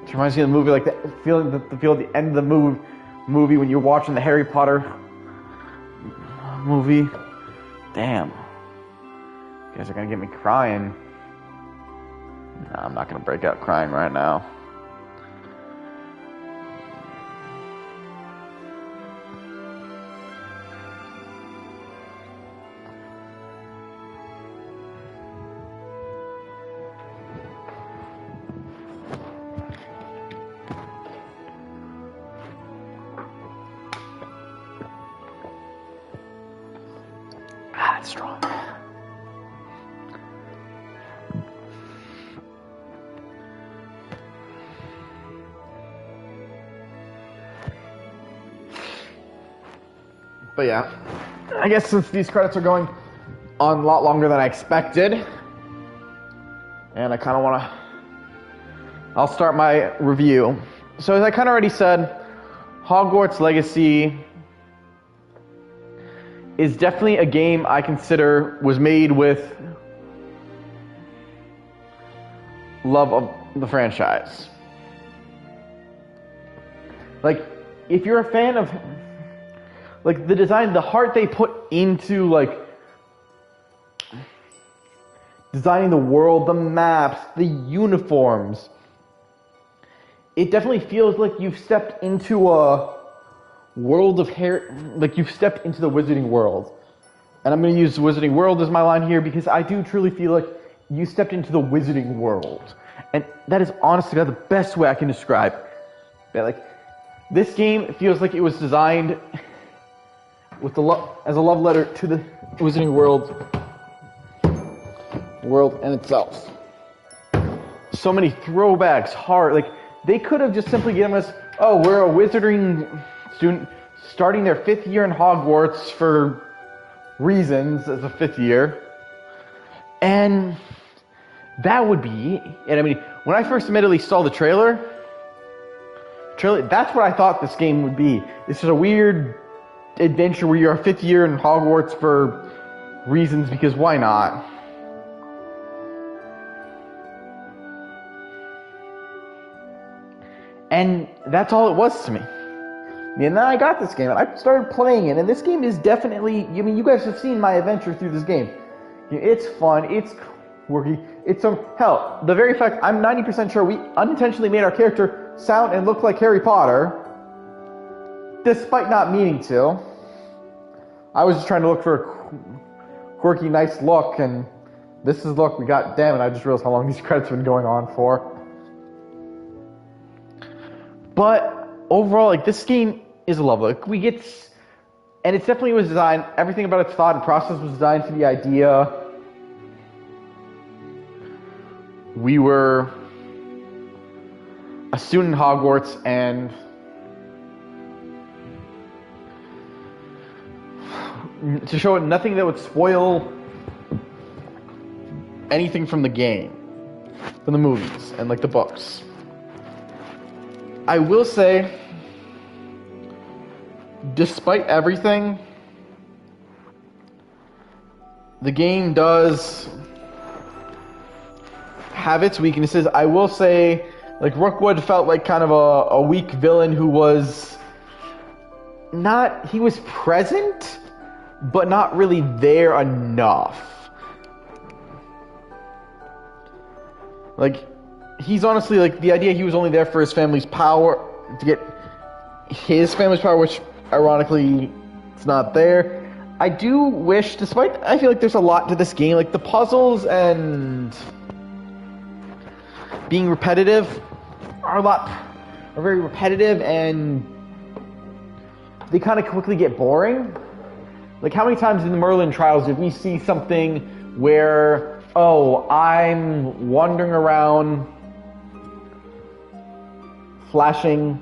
It reminds me of the movie, like the feeling at the end of the movie when you're watching the Harry Potter movie. Damn. You guys are gonna get me crying. No, I'm not gonna break out crying right now. That's strong. But yeah, I guess since these credits are going on a lot longer than I expected, and I kind of want to, I'll start my review. So as I kind of already said, Hogwarts Legacy is definitely a game I consider was made with love of the franchise. Like, if you're a fan of like the design, the heart they put into like designing the world, the maps, the uniforms, it definitely feels like you've stepped into a world of like you've stepped into the wizarding world. And I'm going to use the wizarding world as my line here because I do truly feel like you stepped into the wizarding world. And that is honestly the best way I can describe it. Like, this game feels like it was designed with as a love letter to the wizarding world in itself. So many throwbacks, like they could have just simply given us, oh, we're a wizarding student starting their 5th year in Hogwarts for reasons as a 5th year, and that would be. And I mean, when I first admittedly saw the trailer, that's what I thought this game would be. It's just a weird adventure where you're a 5th year in Hogwarts for reasons, because why not? And that's all it was to me. And then I got this game, and I started playing it, and this game is definitely, I mean, you guys have seen my adventure through this game. It's fun, it's quirky, hell, the very fact, I'm 90% sure we unintentionally made our character sound and look like Harry Potter, despite not meaning to. I was just trying to look for a quirky, nice look, and this is the look we got. Damn it, I just realized how long these credits have been going on for. But overall, like, this game is a love. Like, and it definitely was designed, everything about its thought and process was designed for the idea we were a student in Hogwarts, and to show it nothing that would spoil anything from the game, from the movies, and like the books. I will say, despite everything, the game does have its weaknesses. I will say, like, Rookwood felt like kind of a weak villain who was he was present, but not really there enough. Like, he's honestly, like, the idea he was only there for his family's power, to get his family's power, which ironically it's not there. I do wish, despite I feel like there's a lot to this game, like the puzzles and being repetitive are very repetitive, and they kind of quickly get boring. Like, how many times in the Merlin trials did we see something where, oh, I'm wandering around flashing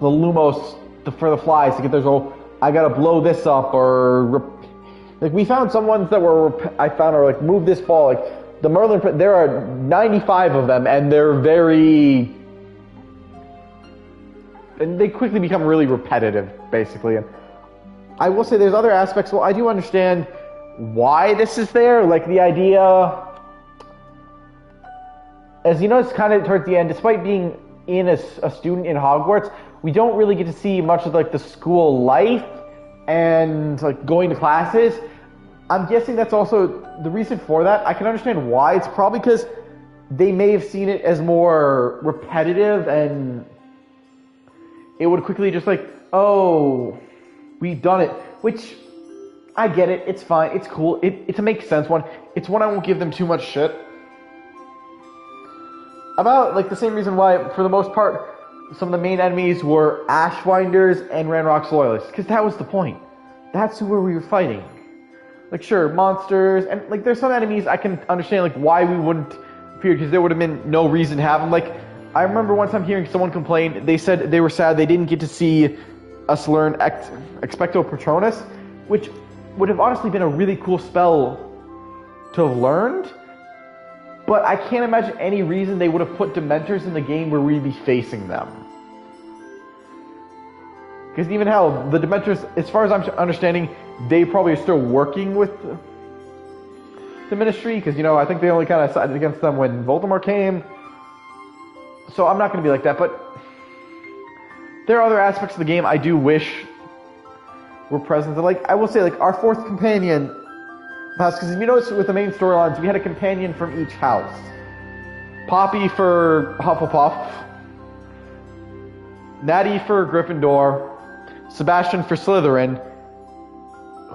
the Lumos for the flies to get those, oh, I gotta blow this up, or like we found some ones that were, I found are like, move this ball, like the Merlin, there are 95 of them, and and they quickly become really repetitive, basically. And I will say there's other aspects, well, I do understand why this is there, like the idea, as you notice kind of towards the end, despite being in a student in Hogwarts, we don't really get to see much of like the school life and like going to classes. I'm guessing that's also the reason for that. I can understand why. It's probably because they may have seen it as more repetitive, and it would quickly just like, oh, we've done it. Which, I get it. It's fine. It's cool. It's a makes sense one. It's one I won't give them too much shit about. Like the same reason why, for the most part, some of the main enemies were Ashwinders and Ranrock's Loyalists, because that was the point. That's who we were fighting. Like, sure, monsters, and like there's some enemies I can understand like why we wouldn't fear, because there would have been no reason to have them. Like, I remember one time hearing someone complain, they said they were sad they didn't get to see us learn Expecto Patronus, which would have honestly been a really cool spell to have learned. But I can't imagine any reason they would have put Dementors in the game where we'd be facing them. Because even hell, the Dementors, as far as I'm understanding, they probably are still working with the Ministry. Because, you know, I think they only kind of sided against them when Voldemort came. So I'm not going to be like that. But there are other aspects of the game I do wish were present. Like, I will say, like, our fourth companion, because if you notice with the main storylines, we had a companion from each house. Poppy for Hufflepuff, Natty for Gryffindor, Sebastian for Slytherin.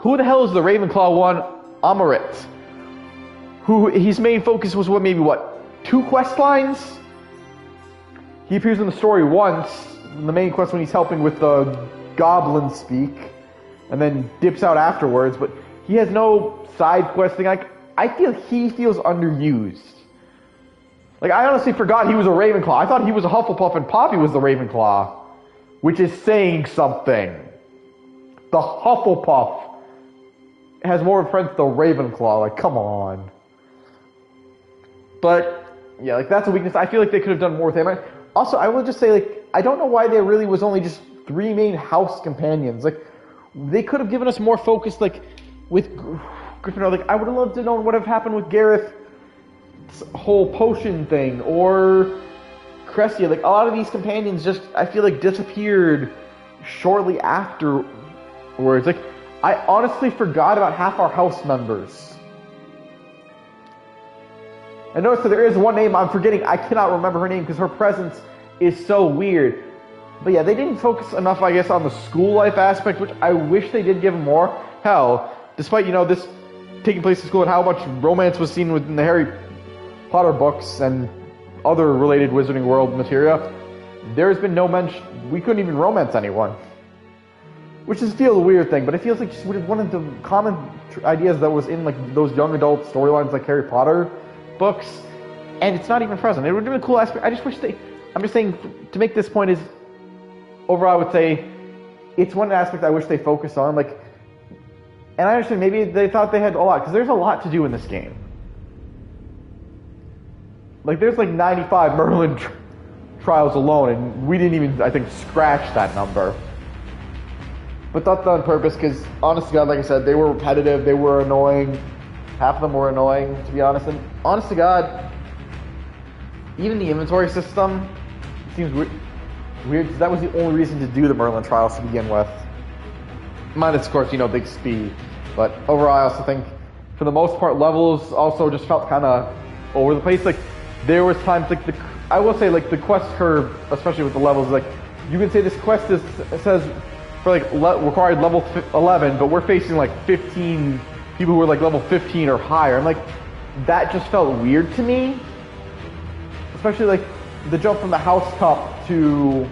Who the hell is the Ravenclaw one? Amarit. Who his main focus was what, 2 quest lines? He appears in the story once, in the main quest when he's helping with the goblin speak, and then dips out afterwards, but he has no side questing. Like, I feel he feels underused. Like, I honestly forgot he was a Ravenclaw. I thought he was a Hufflepuff and Poppy was the Ravenclaw, which is saying something. The Hufflepuff has more friends than the Ravenclaw. Like, come on. But yeah, like that's a weakness. I feel like they could have done more with him. Also, I will just say, like, I don't know why there really was only just 3 main house companions. Like, they could have given us more focus, like, with Gryffindor. Like, I would have loved to know what would have happened with Gareth's whole potion thing, or Cressia. Like, a lot of these companions just, I feel like, disappeared shortly afterwards. Like, I honestly forgot about half our house members. And notice that there is one name I'm forgetting. I cannot remember her name because her presence is so weird. But yeah, they didn't focus enough, I guess, on the school life aspect, which I wish they did give more. Hell, despite, you know, this taking place in school and how much romance was seen within the Harry Potter books and other related Wizarding World materia, there's been no mention. We couldn't even romance anyone. Which is still a weird thing, but it feels like just one of the common ideas that was in, like, those young adult storylines like Harry Potter books, and it's not even present. It would have been a cool aspect. I just wish I'm just saying, to make this point is, overall I would say, it's one aspect I wish they focused on, like, and I understand maybe they thought they had a lot, because there's a lot to do in this game. Like, there's like 95 Merlin trials alone, and we didn't even, I think, scratch that number. But that's on purpose, because, honest to God, like I said, they were repetitive, they were annoying. Half of them were annoying, to be honest. And honest to God, even the inventory system seems weird, because that was the only reason to do the Merlin trials to begin with. Minus, of course, you know, big speed. But overall, I also think, for the most part, levels also just felt kind of over the place. Like, there was times, like, I will say, like, the quest curve, especially with the levels, like, you can say this quest says for like required level 11, but we're facing like 15 people who are like level 15 or higher. I'm like, that just felt weird to me. Especially like the jump from the House Cup to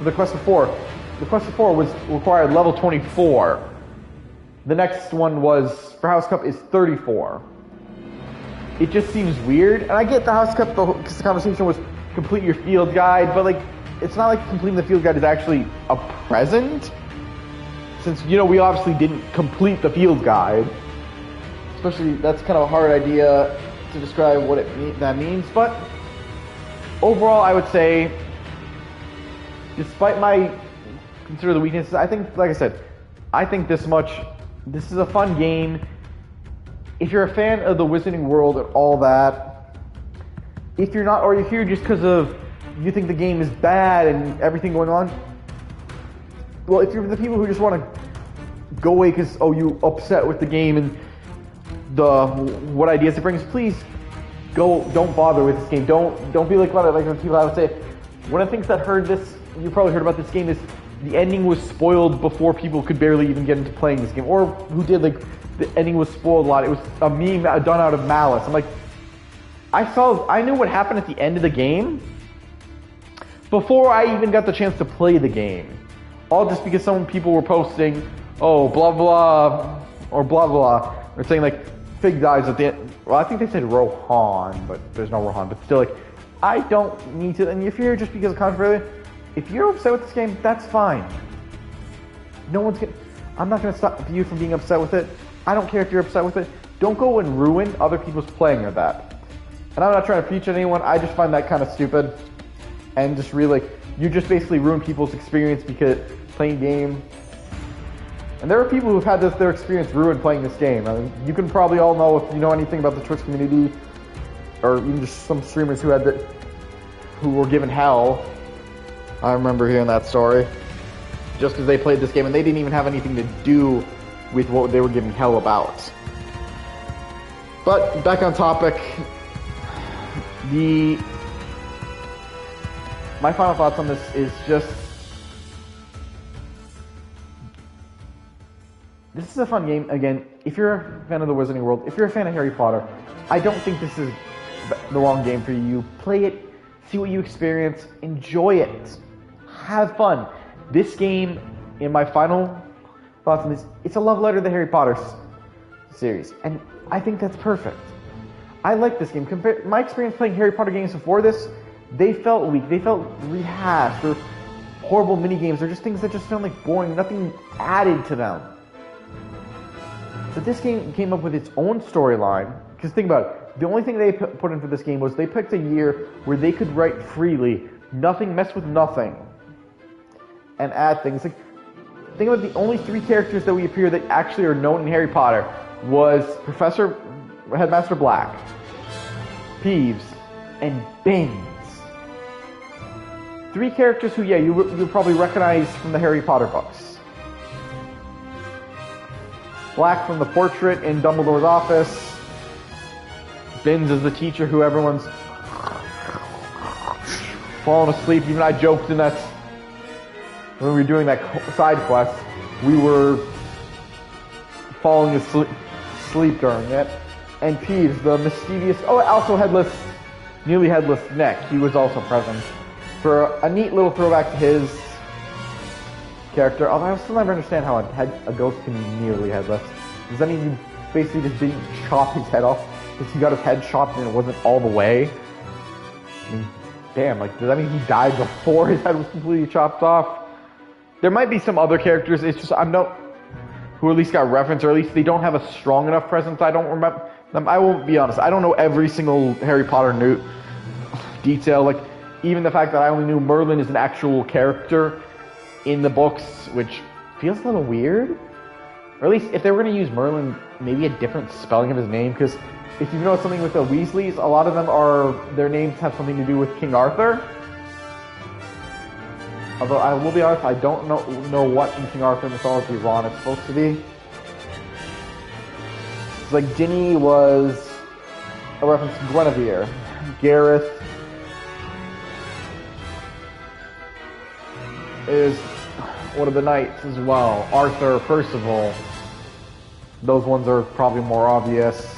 the quest before. The quest before was required level 24. The next one was, for House Cup, is 34. It just seems weird. And I get the House Cup, because the conversation was complete your field guide, but like, it's not like completing the field guide is actually a present. Since, you know, we obviously didn't complete the field guide. Especially, that's kind of a hard idea to describe what that means. But overall, I would say, despite my consider the weaknesses, I think, like I said, I think this is a fun game. If you're a fan of the Wizarding World and all that, if you're not, or if you're just because of, you think the game is bad and everything going on, well, if you're the people who just want to go away because, oh, you upset with the game and what ideas it brings, please don't bother with this game. Don't be like the people I would say. One of the things that you probably heard about this game is the ending was spoiled before people could barely even get into playing this game, or who did, like, the ending was spoiled a lot. It was a meme done out of malice. I'm like, I knew what happened at the end of the game before I even got the chance to play the game. All just because some people were posting, oh, blah, blah, or blah, blah, or saying, like, Fig dies at the end. Well, I think they said Rohan, but there's no Rohan. But still, like, I don't need to. And if you're here just because of controversy, if you're upset with this game, that's fine. I'm not going to stop you from being upset with it. I don't care if you're upset with it. Don't go and ruin other people's playing of that. And I'm not trying to preach at anyone. I just find that kind of stupid. And just really, you just basically ruin people's experience because playing game. And there are people who've had their experience ruined playing this game. I mean, you can probably all know, if you know anything about the Twitch community, or even just some streamers who were given hell. I remember hearing that story. Just because they played this game and they didn't even have anything to do with what they were giving hell about. But back on topic, my final thoughts on this is just, this is a fun game. Again, if you're a fan of the Wizarding World, if you're a fan of Harry Potter, I don't think this is the wrong game for you. Play it, see what you experience, enjoy it, have fun. This game, in my final thoughts on this, it's a love letter to the Harry Potter series, and I think that's perfect. I like this game. My experience playing Harry Potter games before this, they felt weak, they felt rehashed, or horrible mini games, or just things that just felt like boring, nothing added to them. But this game came up with its own storyline, because think about it, the only thing they put in for this game was they picked a year where they could write freely, mess with nothing, and add things. Like, think about the only 3 characters that we appear that actually are known in Harry Potter was Headmaster Black, Peeves, and Binns. 3 characters who, yeah, you'll probably recognize from the Harry Potter books. Black from the portrait in Dumbledore's office. Binns is the teacher who everyone's falling asleep. Even I joked in that when we were doing that side quest, we were falling asleep during it. And Peeves, the mischievous, also nearly headless Nick, he was also present for a neat little throwback to his character. Although I still never understand how a ghost can be nearly headless. Does that mean you basically just didn't chop his head off because he got his head chopped and it wasn't all the way? I mean, damn, like, does that mean he died before his head was completely chopped off? There might be some other characters, it's just, who at least got reference, or at least they don't have a strong enough presence. I don't remember. I will be honest, I don't know every single Harry Potter detail. Like, even the fact that I only knew Merlin is an actual character in the books, which feels a little weird. Or at least, if they were going to use Merlin, maybe a different spelling of his name, because if you know something with the Weasleys, a lot of them their names have something to do with King Arthur. Although I will be honest, I don't know what in King Arthur mythology Ron is supposed to be. It's like Ginny was a reference to Guinevere. Gareth. is one of the knights as well. Arthur, Percival. Those ones are probably more obvious.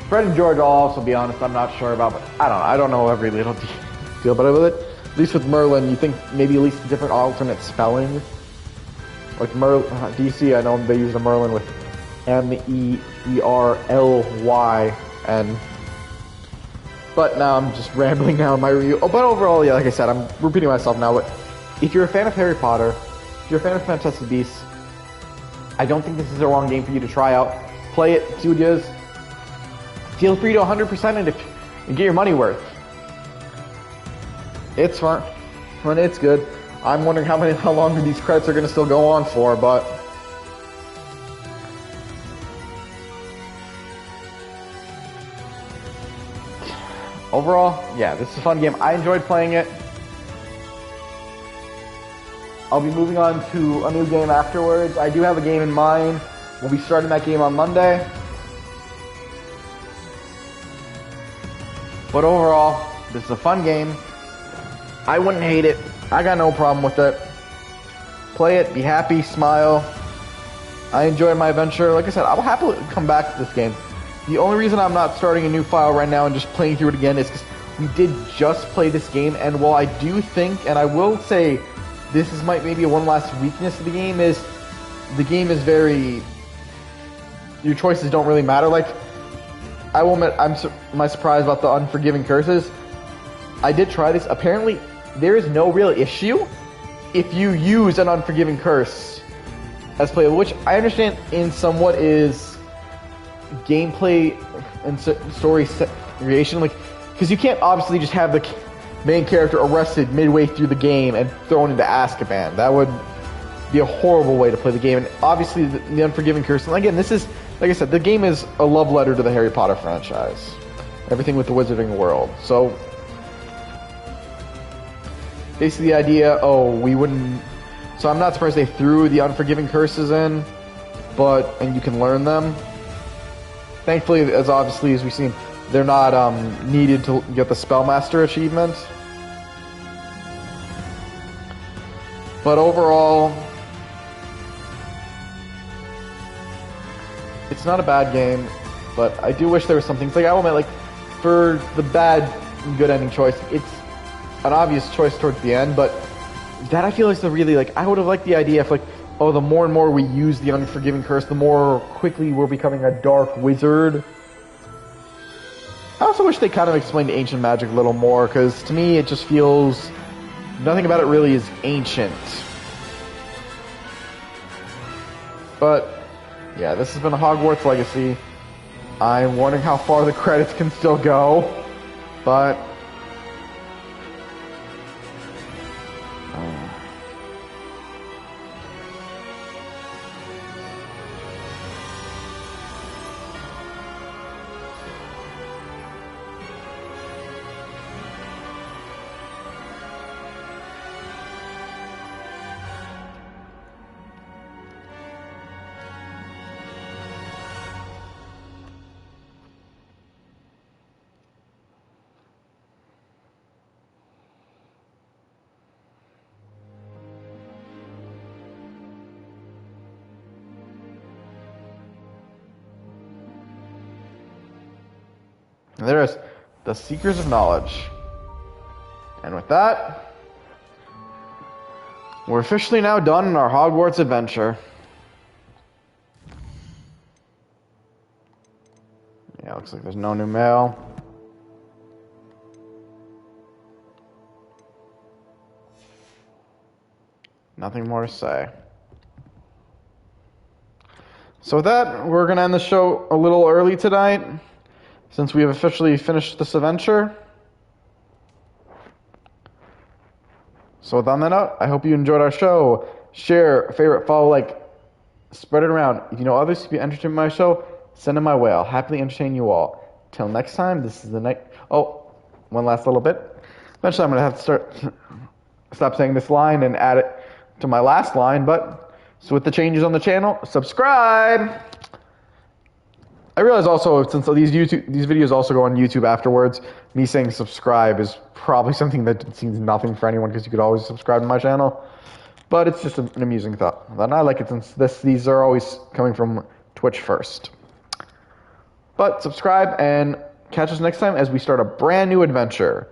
Fred and George, I'll also be honest, I'm not sure about, but I don't know every little deal, but with it, at least with Merlin, you think maybe at least different alternate spelling. Like DC, I know they use the Merlin with M-E-E-R-L-Y-N. But now I'm just rambling now in my review. Oh, but overall, yeah, like I said, I'm repeating myself now, but if you're a fan of Harry Potter, if you're a fan of Fantastic Beasts, I don't think this is the wrong game for you to try out. Play it, see what it is. Feel free to 100% it and get your money worth. It's fun. It's good. I'm wondering how long these credits are going to still go on for, but overall, yeah, this is a fun game. I enjoyed playing it. I'll be moving on to a new game afterwards. I do have a game in mind. We'll be starting that game on Monday. But overall, this is a fun game. I wouldn't hate it. I got no problem with it. Play it, be happy, smile. I enjoyed my adventure. Like I said, I'll happily come back to this game. The only reason I'm not starting a new file right now and just playing through it again is because we did just play this game, and while I do think, and I will say, this is maybe one last weakness of the game is very, your choices don't really matter. Like, I will admit, my surprise about the Unforgiving Curses. I did try this. Apparently, there is no real issue if you use an Unforgiving Curse as playable, which I understand in somewhat is gameplay and story creation, like, because you can't obviously just have the main character arrested midway through the game and thrown into Azkaban. That would be a horrible way to play the game. And obviously, the Unforgiving Curse. And again, this is, like I said, the game is a love letter to the Harry Potter franchise. Everything with the Wizarding World. So basically, the idea, we wouldn't. So I'm not surprised they threw the Unforgiving Curses in, and you can learn them. Thankfully, as obviously as we've seen, they're not needed to get the Spellmaster achievement. But overall, it's not a bad game. But I do wish there was some things. Like, I will admit, like, for the bad and good ending choice, it's an obvious choice towards the end. But that, I feel, is the really, like, I would have liked the idea if, like, the more and more we use the Unforgiving Curse, the more quickly we're becoming a dark wizard. I also wish they kind of explained ancient magic a little more, because to me it just feels nothing about it really is ancient. But yeah, this has been a Hogwarts Legacy. I'm wondering how far the credits can still go, but there is the Seekers of Knowledge. And with that, we're officially now done in our Hogwarts adventure. Yeah, looks like there's no new mail. Nothing more to say. So with that, we're going to end the show a little early tonight, since we have officially finished this adventure. So on that note, I hope you enjoyed our show. Share, favorite, follow, like, spread it around. If you know others to be interested in my show, send them my way. I'll happily entertain you all. Till next time, this is the night. Oh, one last little bit. Eventually I'm going to have to stop saying this line and add it to my last line, but so with the changes on the channel, subscribe! I realize also, since these videos also go on YouTube afterwards, me saying subscribe is probably something that seems nothing for anyone because you could always subscribe to my channel. But it's just an amusing thought. And I like it since these are always coming from Twitch first. But subscribe and catch us next time as we start a brand new adventure.